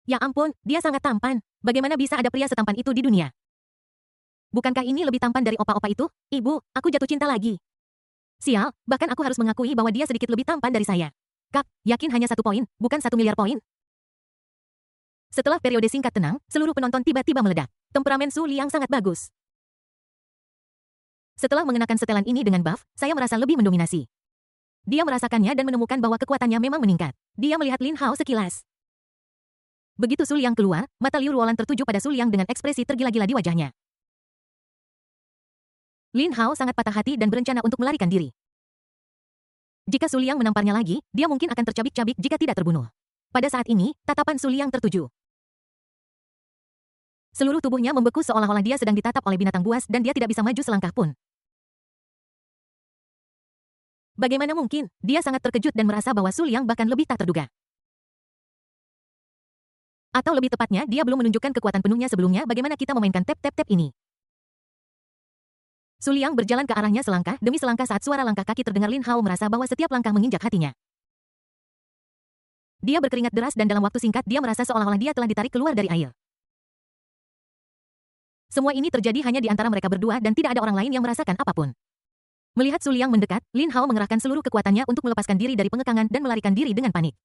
Ya ampun, dia sangat tampan. Bagaimana bisa ada pria setampan itu di dunia? Bukankah ini lebih tampan dari opa-opa itu? Ibu, aku jatuh cinta lagi. Sial, bahkan aku harus mengakui bahwa dia sedikit lebih tampan dari saya. Kak, yakin hanya 1 poin, bukan 1 miliar poin? Setelah periode singkat tenang, seluruh penonton tiba-tiba meledak. Temperamen Su Liang sangat bagus. Setelah mengenakan setelan ini dengan buff, saya merasa lebih mendominasi. Dia merasakannya dan menemukan bahwa kekuatannya memang meningkat. Dia melihat Lin Hao sekilas. Begitu Su Liang keluar, mata Liu Ruolan tertuju pada Su Liang dengan ekspresi tergila-gila di wajahnya. Lin Hao sangat patah hati dan berencana untuk melarikan diri. Jika Su Liang menamparnya lagi, dia mungkin akan tercabik-cabik jika tidak terbunuh. Pada saat ini, tatapan Su Liang tertuju. Seluruh tubuhnya membeku seolah-olah dia sedang ditatap oleh binatang buas dan dia tidak bisa maju selangkah pun. Bagaimana mungkin? Dia sangat terkejut dan merasa bahwa Su Liang bahkan lebih tak terduga. Atau lebih tepatnya, dia belum menunjukkan kekuatan penuhnya sebelumnya. Bagaimana kita memainkan tap-tap-tap ini? Su Liang berjalan ke arahnya selangkah demi selangkah saat suara langkah kaki terdengar. Lin Hao merasa bahwa setiap langkah menginjak hatinya. Dia berkeringat deras dan dalam waktu singkat dia merasa seolah-olah dia telah ditarik keluar dari air. Semua ini terjadi hanya di antara mereka berdua dan tidak ada orang lain yang merasakan apapun. Melihat Su Liang mendekat, Lin Hao mengerahkan seluruh kekuatannya untuk melepaskan diri dari pengekangan dan melarikan diri dengan panik.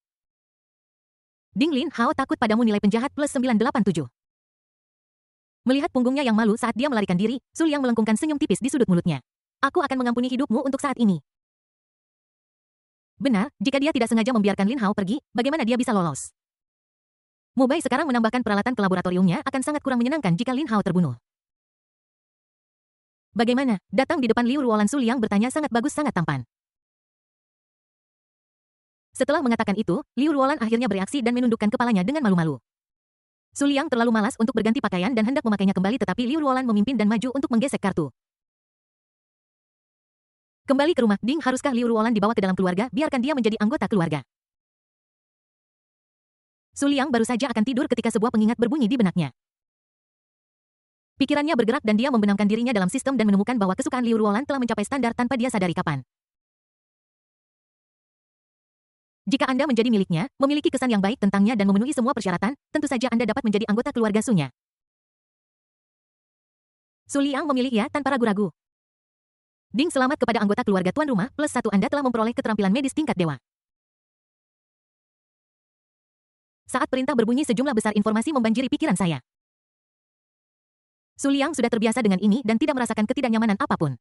Ding Lin Hao takut padamu nilai penjahat plus 987. Melihat punggungnya yang malu saat dia melarikan diri, Su Liang melengkungkan senyum tipis di sudut mulutnya. Aku akan mengampuni hidupmu untuk saat ini. Benar, jika dia tidak sengaja membiarkan Lin Hao pergi, bagaimana dia bisa lolos? Mubai sekarang menambahkan peralatan ke laboratoriumnya akan sangat kurang menyenangkan jika Lin Hao terbunuh. Bagaimana? Datang di depan Liu Ruolan. Su Liang bertanya sangat bagus, sangat tampan. Setelah mengatakan itu, Liu Ruolan akhirnya bereaksi dan menundukkan kepalanya dengan malu-malu. Su Liang terlalu malas untuk berganti pakaian dan hendak memakainya kembali tetapi Liu Ruolan memimpin dan maju untuk menggesek kartu. Kembali ke rumah, Ding, haruskah Liu Ruolan dibawa ke dalam keluarga? Biarkan dia menjadi anggota keluarga. Su Liang baru saja akan tidur ketika sebuah pengingat berbunyi di benaknya. Pikirannya bergerak dan dia membenamkan dirinya dalam sistem dan menemukan bahwa kesukaan Liu Ruolan telah mencapai standar tanpa dia sadari kapan. Jika Anda menjadi miliknya, memiliki kesan yang baik tentangnya dan memenuhi semua persyaratan, tentu saja Anda dapat menjadi anggota keluarga Su-nya. Su Liang memilih ya tanpa ragu-ragu. Ding, selamat kepada anggota keluarga tuan rumah, plus 1 Anda telah memperoleh keterampilan medis tingkat dewa. Saat perintah berbunyi sejumlah besar informasi membanjiri pikiran saya. Su Liang sudah terbiasa dengan ini dan tidak merasakan ketidaknyamanan apapun.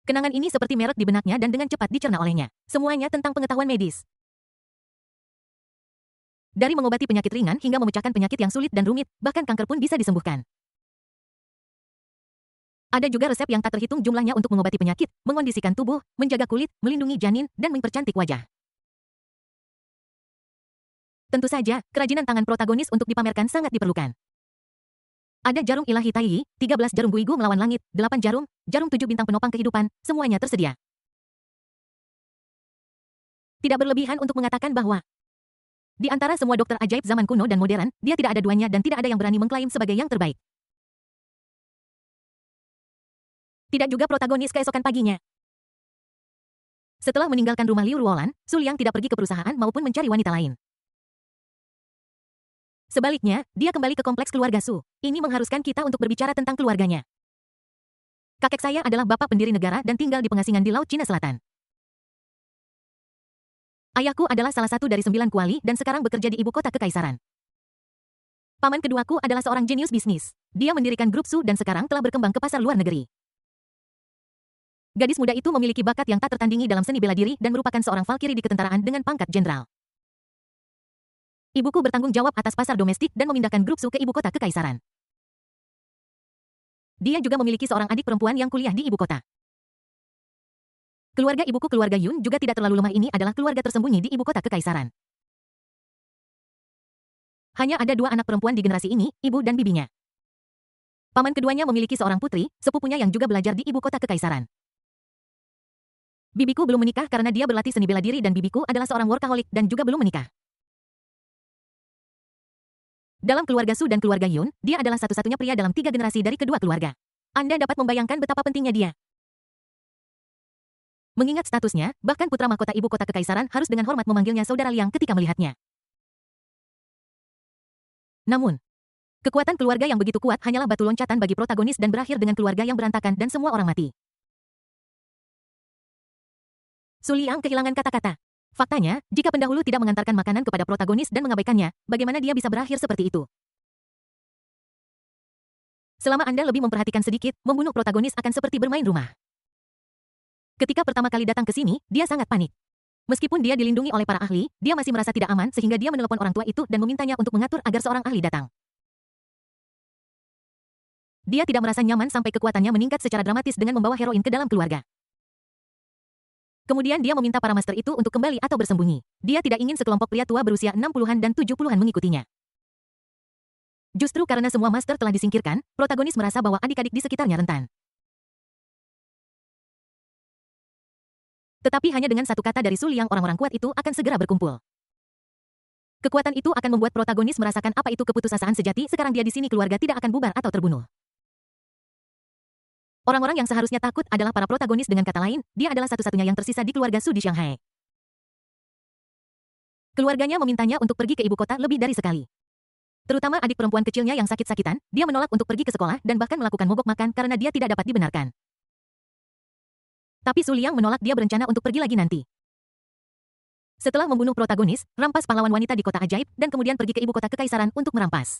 Kenangan ini seperti merek di benaknya dan dengan cepat dicerna olehnya. Semuanya tentang pengetahuan medis. Dari mengobati penyakit ringan hingga memecahkan penyakit yang sulit dan rumit, bahkan kanker pun bisa disembuhkan. Ada juga resep yang tak terhitung jumlahnya untuk mengobati penyakit, mengondisikan tubuh, menjaga kulit, melindungi janin, dan mempercantik wajah. Tentu saja, kerajinan tangan protagonis untuk dipamerkan sangat diperlukan. Ada jarum ilahi Taiyi, 13 jarum Guigu melawan langit, 8 jarum 7 bintang penopang kehidupan, semuanya tersedia. Tidak berlebihan untuk mengatakan bahwa di antara semua dokter ajaib zaman kuno dan modern, dia tidak ada duanya dan tidak ada yang berani mengklaim sebagai yang terbaik. Tidak juga protagonis keesokan paginya. Setelah meninggalkan rumah Liu Ruolan, Su Liang tidak pergi ke perusahaan maupun mencari wanita lain. Sebaliknya, dia kembali ke kompleks keluarga Su. Ini mengharuskan kita untuk berbicara tentang keluarganya. Kakek saya adalah bapak pendiri negara dan tinggal di pengasingan di Laut Cina Selatan. Ayahku adalah salah satu dari 9 kuali dan sekarang bekerja di ibu kota kekaisaran. Paman keduaku adalah seorang jenius bisnis. Dia mendirikan grup Su dan sekarang telah berkembang ke pasar luar negeri. Gadis muda itu memiliki bakat yang tak tertandingi dalam seni bela diri dan merupakan seorang valkiri di ketentaraan dengan pangkat jenderal. Ibuku bertanggung jawab atas pasar domestik dan memindahkan grup Su ke ibu kota kekaisaran. Dia juga memiliki seorang adik perempuan yang kuliah di ibu kota. Keluarga ibuku, keluarga Yun, juga tidak terlalu lemah. Ini adalah keluarga tersembunyi di ibu kota kekaisaran. Hanya ada 2 anak perempuan di generasi ini, ibu dan bibinya. Paman keduanya memiliki seorang putri, sepupunya yang juga belajar di ibu kota kekaisaran. Bibiku belum menikah karena dia berlatih seni bela diri dan bibiku adalah seorang workaholic dan juga belum menikah. Dalam keluarga Su dan keluarga Yun, dia adalah satu-satunya pria dalam 3 generasi dari kedua keluarga. Anda dapat membayangkan betapa pentingnya dia. Mengingat statusnya, bahkan putra mahkota ibu kota kekaisaran harus dengan hormat memanggilnya saudara Liang ketika melihatnya. Namun, kekuatan keluarga yang begitu kuat hanyalah batu loncatan bagi protagonis dan berakhir dengan keluarga yang berantakan dan semua orang mati. Su Liang kehilangan kata-kata. Faktanya, jika pendahulu tidak mengantarkan makanan kepada protagonis dan mengabaikannya, bagaimana dia bisa berakhir seperti itu? Selama Anda lebih memperhatikan sedikit, membunuh protagonis akan seperti bermain rumah. Ketika pertama kali datang ke sini, dia sangat panik. Meskipun dia dilindungi oleh para ahli, dia masih merasa tidak aman sehingga dia menelepon orang tua itu dan memintanya untuk mengatur agar seorang ahli datang. Dia tidak merasa nyaman sampai kekuatannya meningkat secara dramatis dengan membawa heroin ke dalam keluarga. Kemudian dia meminta para master itu untuk kembali atau bersembunyi. Dia tidak ingin sekelompok pria tua berusia 60-an dan 70-an mengikutinya. Justru karena semua master telah disingkirkan, protagonis merasa bahwa adik-adik di sekitarnya rentan. Tetapi hanya dengan satu kata dari Su Liang orang-orang kuat itu akan segera berkumpul. Kekuatan itu akan membuat protagonis merasakan apa itu keputusasaan sejati. Sekarang dia di sini, keluarga tidak akan bubar atau terbunuh. Orang-orang yang seharusnya takut adalah para protagonis. Dengan kata lain, dia adalah satu-satunya yang tersisa di keluarga Su di Shanghai. Keluarganya memintanya untuk pergi ke ibu kota lebih dari sekali. Terutama adik perempuan kecilnya yang sakit-sakitan, dia menolak untuk pergi ke sekolah dan bahkan melakukan mogok makan karena dia tidak dapat dibenarkan. Tapi Su Liang menolak. Dia berencana untuk pergi lagi nanti. Setelah membunuh protagonis, rampas pahlawan wanita di kota ajaib, dan kemudian pergi ke ibu kota kekaisaran untuk merampas.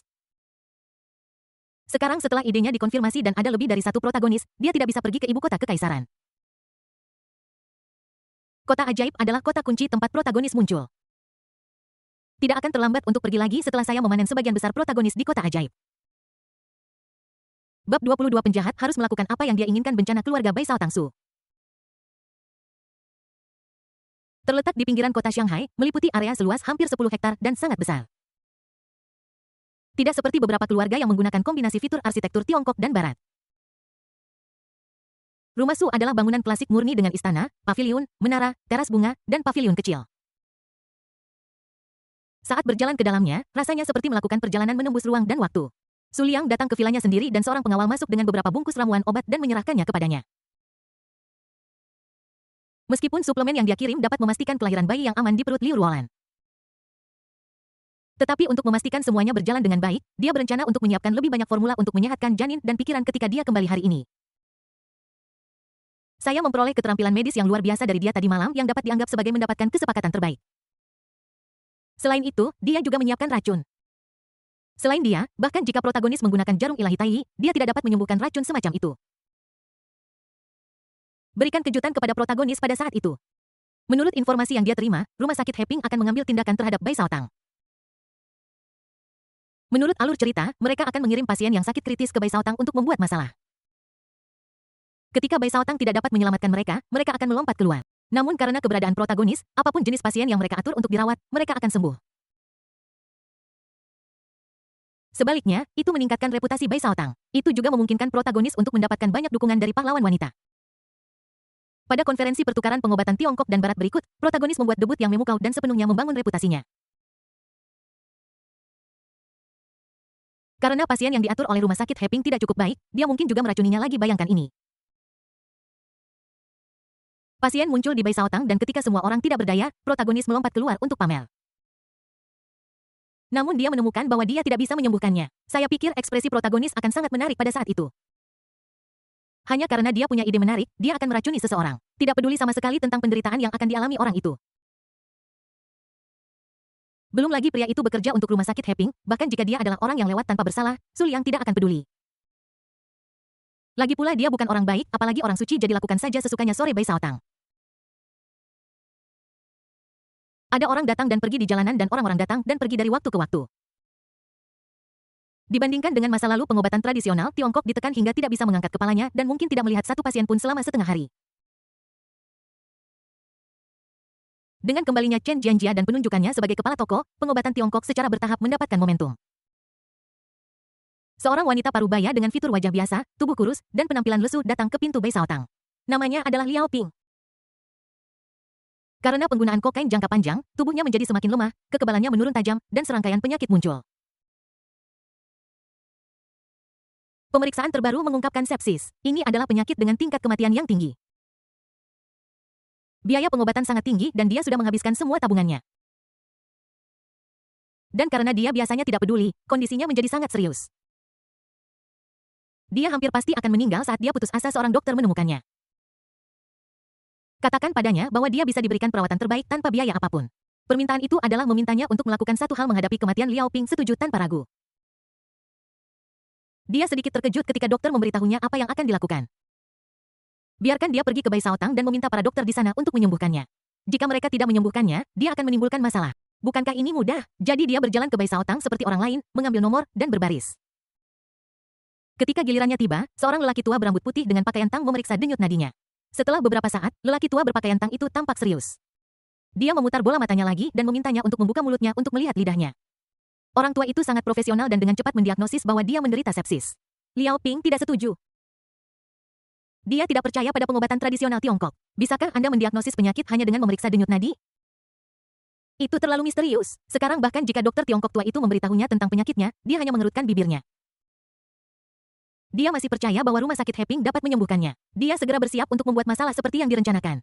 Sekarang setelah idenya dikonfirmasi dan ada lebih dari satu protagonis, dia tidak bisa pergi ke ibu kota kekaisaran. Kota ajaib adalah kota kunci tempat protagonis muncul. Tidak akan terlambat untuk pergi lagi setelah saya memanen sebagian besar protagonis di kota ajaib. Bab 22 penjahat harus melakukan apa yang dia inginkan. Bencana keluarga Bai Sao Tangsu. Terletak di pinggiran kota Shanghai, meliputi area seluas hampir 10 hektar dan sangat besar. Tidak seperti beberapa keluarga yang menggunakan kombinasi fitur arsitektur Tiongkok dan Barat. Rumah Su adalah bangunan klasik murni dengan istana, paviliun, menara, teras bunga, dan paviliun kecil. Saat berjalan ke dalamnya, rasanya seperti melakukan perjalanan menembus ruang dan waktu. Su Liang datang ke vilanya sendiri dan seorang pengawal masuk dengan beberapa bungkus ramuan obat dan menyerahkannya kepadanya. Meskipun suplemen yang dia kirim dapat memastikan kelahiran bayi yang aman di perut Liu Ruolan. Tetapi untuk memastikan semuanya berjalan dengan baik, dia berencana untuk menyiapkan lebih banyak formula untuk menyehatkan janin dan pikiran ketika dia kembali hari ini. Saya memperoleh keterampilan medis yang luar biasa dari dia tadi malam yang dapat dianggap sebagai mendapatkan kesepakatan terbaik. Selain itu, dia juga menyiapkan racun. Selain dia, bahkan jika protagonis menggunakan jarum ilahi Tai, dia tidak dapat menyembuhkan racun semacam itu. Berikan kejutan kepada protagonis pada saat itu. Menurut informasi yang dia terima, rumah sakit Heping akan mengambil tindakan terhadap Bai Sao Tang. Menurut alur cerita, mereka akan mengirim pasien yang sakit kritis ke Bai Sao Tang untuk membuat masalah. Ketika Bai Sao Tang tidak dapat menyelamatkan mereka, mereka akan melompat keluar. Namun karena keberadaan protagonis, apapun jenis pasien yang mereka atur untuk dirawat, mereka akan sembuh. Sebaliknya, itu meningkatkan reputasi Bai Sao Tang. Itu juga memungkinkan protagonis untuk mendapatkan banyak dukungan dari pahlawan wanita. Pada konferensi pertukaran pengobatan Tiongkok dan Barat berikut, protagonis membuat debut yang memukau dan sepenuhnya membangun reputasinya. Karena pasien yang diatur oleh rumah sakit Heping tidak cukup baik, dia mungkin juga meracuninya lagi. Bayangkan ini. Pasien muncul di Bai Sao Tang dan ketika semua orang tidak berdaya, protagonis melompat keluar untuk pamer. Namun dia menemukan bahwa dia tidak bisa menyembuhkannya. Saya pikir ekspresi protagonis akan sangat menarik pada saat itu. Hanya karena dia punya ide menarik, dia akan meracuni seseorang. Tidak peduli sama sekali tentang penderitaan yang akan dialami orang itu. Belum lagi pria itu bekerja untuk rumah sakit Heping, bahkan jika dia adalah orang yang lewat tanpa bersalah, Su Liang tidak akan peduli. Lagi pula dia bukan orang baik, apalagi orang suci, jadi lakukan saja sesukanya. Sore Bai Sao Tang. Ada orang datang dan pergi di jalanan dan orang-orang datang dan pergi dari waktu ke waktu. Dibandingkan dengan masa lalu, pengobatan tradisional Tiongkok ditekan hingga tidak bisa mengangkat kepalanya dan mungkin tidak melihat satu pasien pun selama setengah hari. Dengan kembalinya Chen Jianjia dan penunjukannya sebagai kepala toko, pengobatan Tiongkok secara bertahap mendapatkan momentum. Seorang wanita parubaya dengan fitur wajah biasa, tubuh kurus, dan penampilan lesu datang ke pintu Bai Sao Tang. Namanya adalah Liao Ping. Karena penggunaan kokain jangka panjang, tubuhnya menjadi semakin lemah, kekebalannya menurun tajam, dan serangkaian penyakit muncul. Pemeriksaan terbaru mengungkapkan sepsis. Ini adalah penyakit dengan tingkat kematian yang tinggi. Biaya pengobatan sangat tinggi dan dia sudah menghabiskan semua tabungannya. Dan karena dia biasanya tidak peduli, kondisinya menjadi sangat serius. Dia hampir pasti akan meninggal saat dia putus asa seorang dokter menemukannya. Katakan padanya bahwa dia bisa diberikan perawatan terbaik tanpa biaya apapun. Permintaan itu adalah memintanya untuk melakukan satu hal. Menghadapi kematian, Liao Ping setuju tanpa ragu. Dia sedikit terkejut ketika dokter memberitahunya apa yang akan dilakukan. Biarkan dia pergi ke Bai Sao Tang dan meminta para dokter di sana untuk menyembuhkannya. Jika mereka tidak menyembuhkannya, dia akan menimbulkan masalah. Bukankah ini mudah? Jadi dia berjalan ke Bai Sao Tang seperti orang lain, mengambil nomor, dan berbaris. Ketika gilirannya tiba, seorang lelaki tua berambut putih dengan pakaian tang memeriksa denyut nadinya. Setelah beberapa saat, lelaki tua berpakaian tang itu tampak serius. Dia memutar bola matanya lagi dan memintanya untuk membuka mulutnya untuk melihat lidahnya. Orang tua itu sangat profesional dan dengan cepat mendiagnosis bahwa dia menderita sepsis. Liao Ping tidak setuju. Dia tidak percaya pada pengobatan tradisional Tiongkok. Bisakah Anda mendiagnosis penyakit hanya dengan memeriksa denyut nadi? Itu terlalu misterius. Sekarang bahkan jika dokter Tiongkok tua itu memberitahunya tentang penyakitnya, dia hanya mengerutkan bibirnya. Dia masih percaya bahwa rumah sakit Heping dapat menyembuhkannya. Dia segera bersiap untuk membuat masalah seperti yang direncanakan.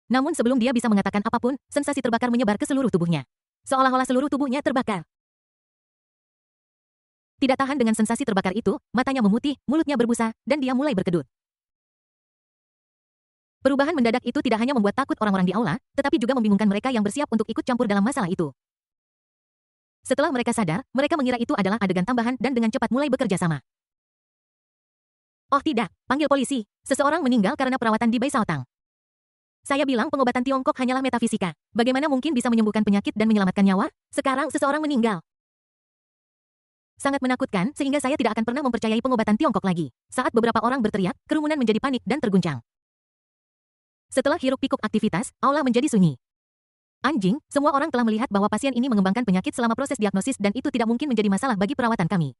Namun sebelum dia bisa mengatakan apapun, sensasi terbakar menyebar ke seluruh tubuhnya. Seolah-olah seluruh tubuhnya terbakar. Tidak tahan dengan sensasi terbakar itu, matanya memutih, mulutnya berbusa, dan dia mulai berkedut. Perubahan mendadak itu tidak hanya membuat takut orang-orang di aula, tetapi juga membingungkan mereka yang bersiap untuk ikut campur dalam masalah itu. Setelah mereka sadar, mereka mengira itu adalah adegan tambahan dan dengan cepat mulai bekerja sama. Oh tidak, panggil polisi. Seseorang meninggal karena perawatan di Bai Shaotang. Saya bilang pengobatan Tiongkok hanyalah metafisika. Bagaimana mungkin bisa menyembuhkan penyakit dan menyelamatkan nyawa? Sekarang seseorang meninggal. Sangat menakutkan sehingga saya tidak akan pernah mempercayai pengobatan Tiongkok lagi. Saat beberapa orang berteriak, kerumunan menjadi panik dan terguncang. Setelah hiruk-pikuk aktivitas, aula menjadi sunyi. Anjing, semua orang telah melihat bahwa pasien ini mengembangkan penyakit selama proses diagnosis dan itu tidak mungkin menjadi masalah bagi perawatan kami.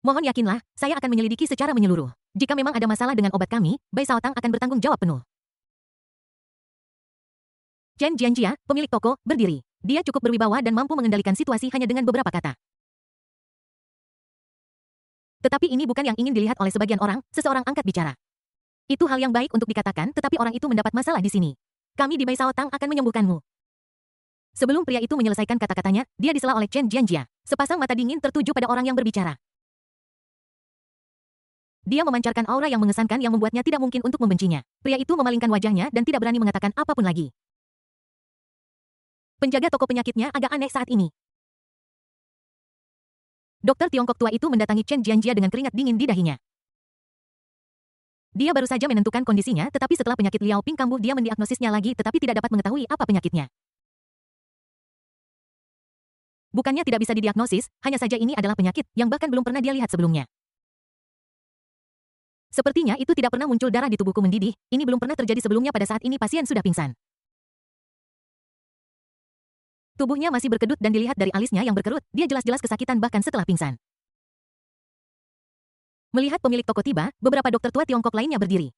Mohon yakinlah, saya akan menyelidiki secara menyeluruh. Jika memang ada masalah dengan obat kami, Bai Shaotang akan bertanggung jawab penuh. Chen Jianjia, pemilik toko, berdiri. Dia cukup berwibawa dan mampu mengendalikan situasi hanya dengan beberapa kata. Tetapi ini bukan yang ingin dilihat oleh sebagian orang, seseorang angkat bicara. Itu hal yang baik untuk dikatakan, tetapi orang itu mendapat masalah di sini. Kami di Bai Shaotang akan menyembuhkanmu. Sebelum pria itu menyelesaikan kata-katanya, dia disela oleh Chen Jianjia. Sepasang mata dingin tertuju pada orang yang berbicara. Dia memancarkan aura yang mengesankan yang membuatnya tidak mungkin untuk membencinya. Pria itu memalingkan wajahnya dan tidak berani mengatakan apapun lagi. Penjaga toko penyakitnya agak aneh saat ini. Dokter Tiongkok tua itu mendatangi Chen Jianjia dengan keringat dingin di dahinya. Dia baru saja menentukan kondisinya, tetapi setelah penyakit Liao Ping kambuh dia mendiagnosisnya lagi tetapi tidak dapat mengetahui apa penyakitnya. Bukannya tidak bisa didiagnosis, hanya saja ini adalah penyakit yang bahkan belum pernah dia lihat sebelumnya. Sepertinya itu tidak pernah muncul darah di tubuhku mendidih, ini belum pernah terjadi sebelumnya pada saat ini pasien sudah pingsan. Tubuhnya masih berkedut dan dilihat dari alisnya yang berkerut, dia jelas-jelas kesakitan bahkan setelah pingsan. Melihat pemilik toko tiba, beberapa dokter tua Tiongkok lainnya berdiri.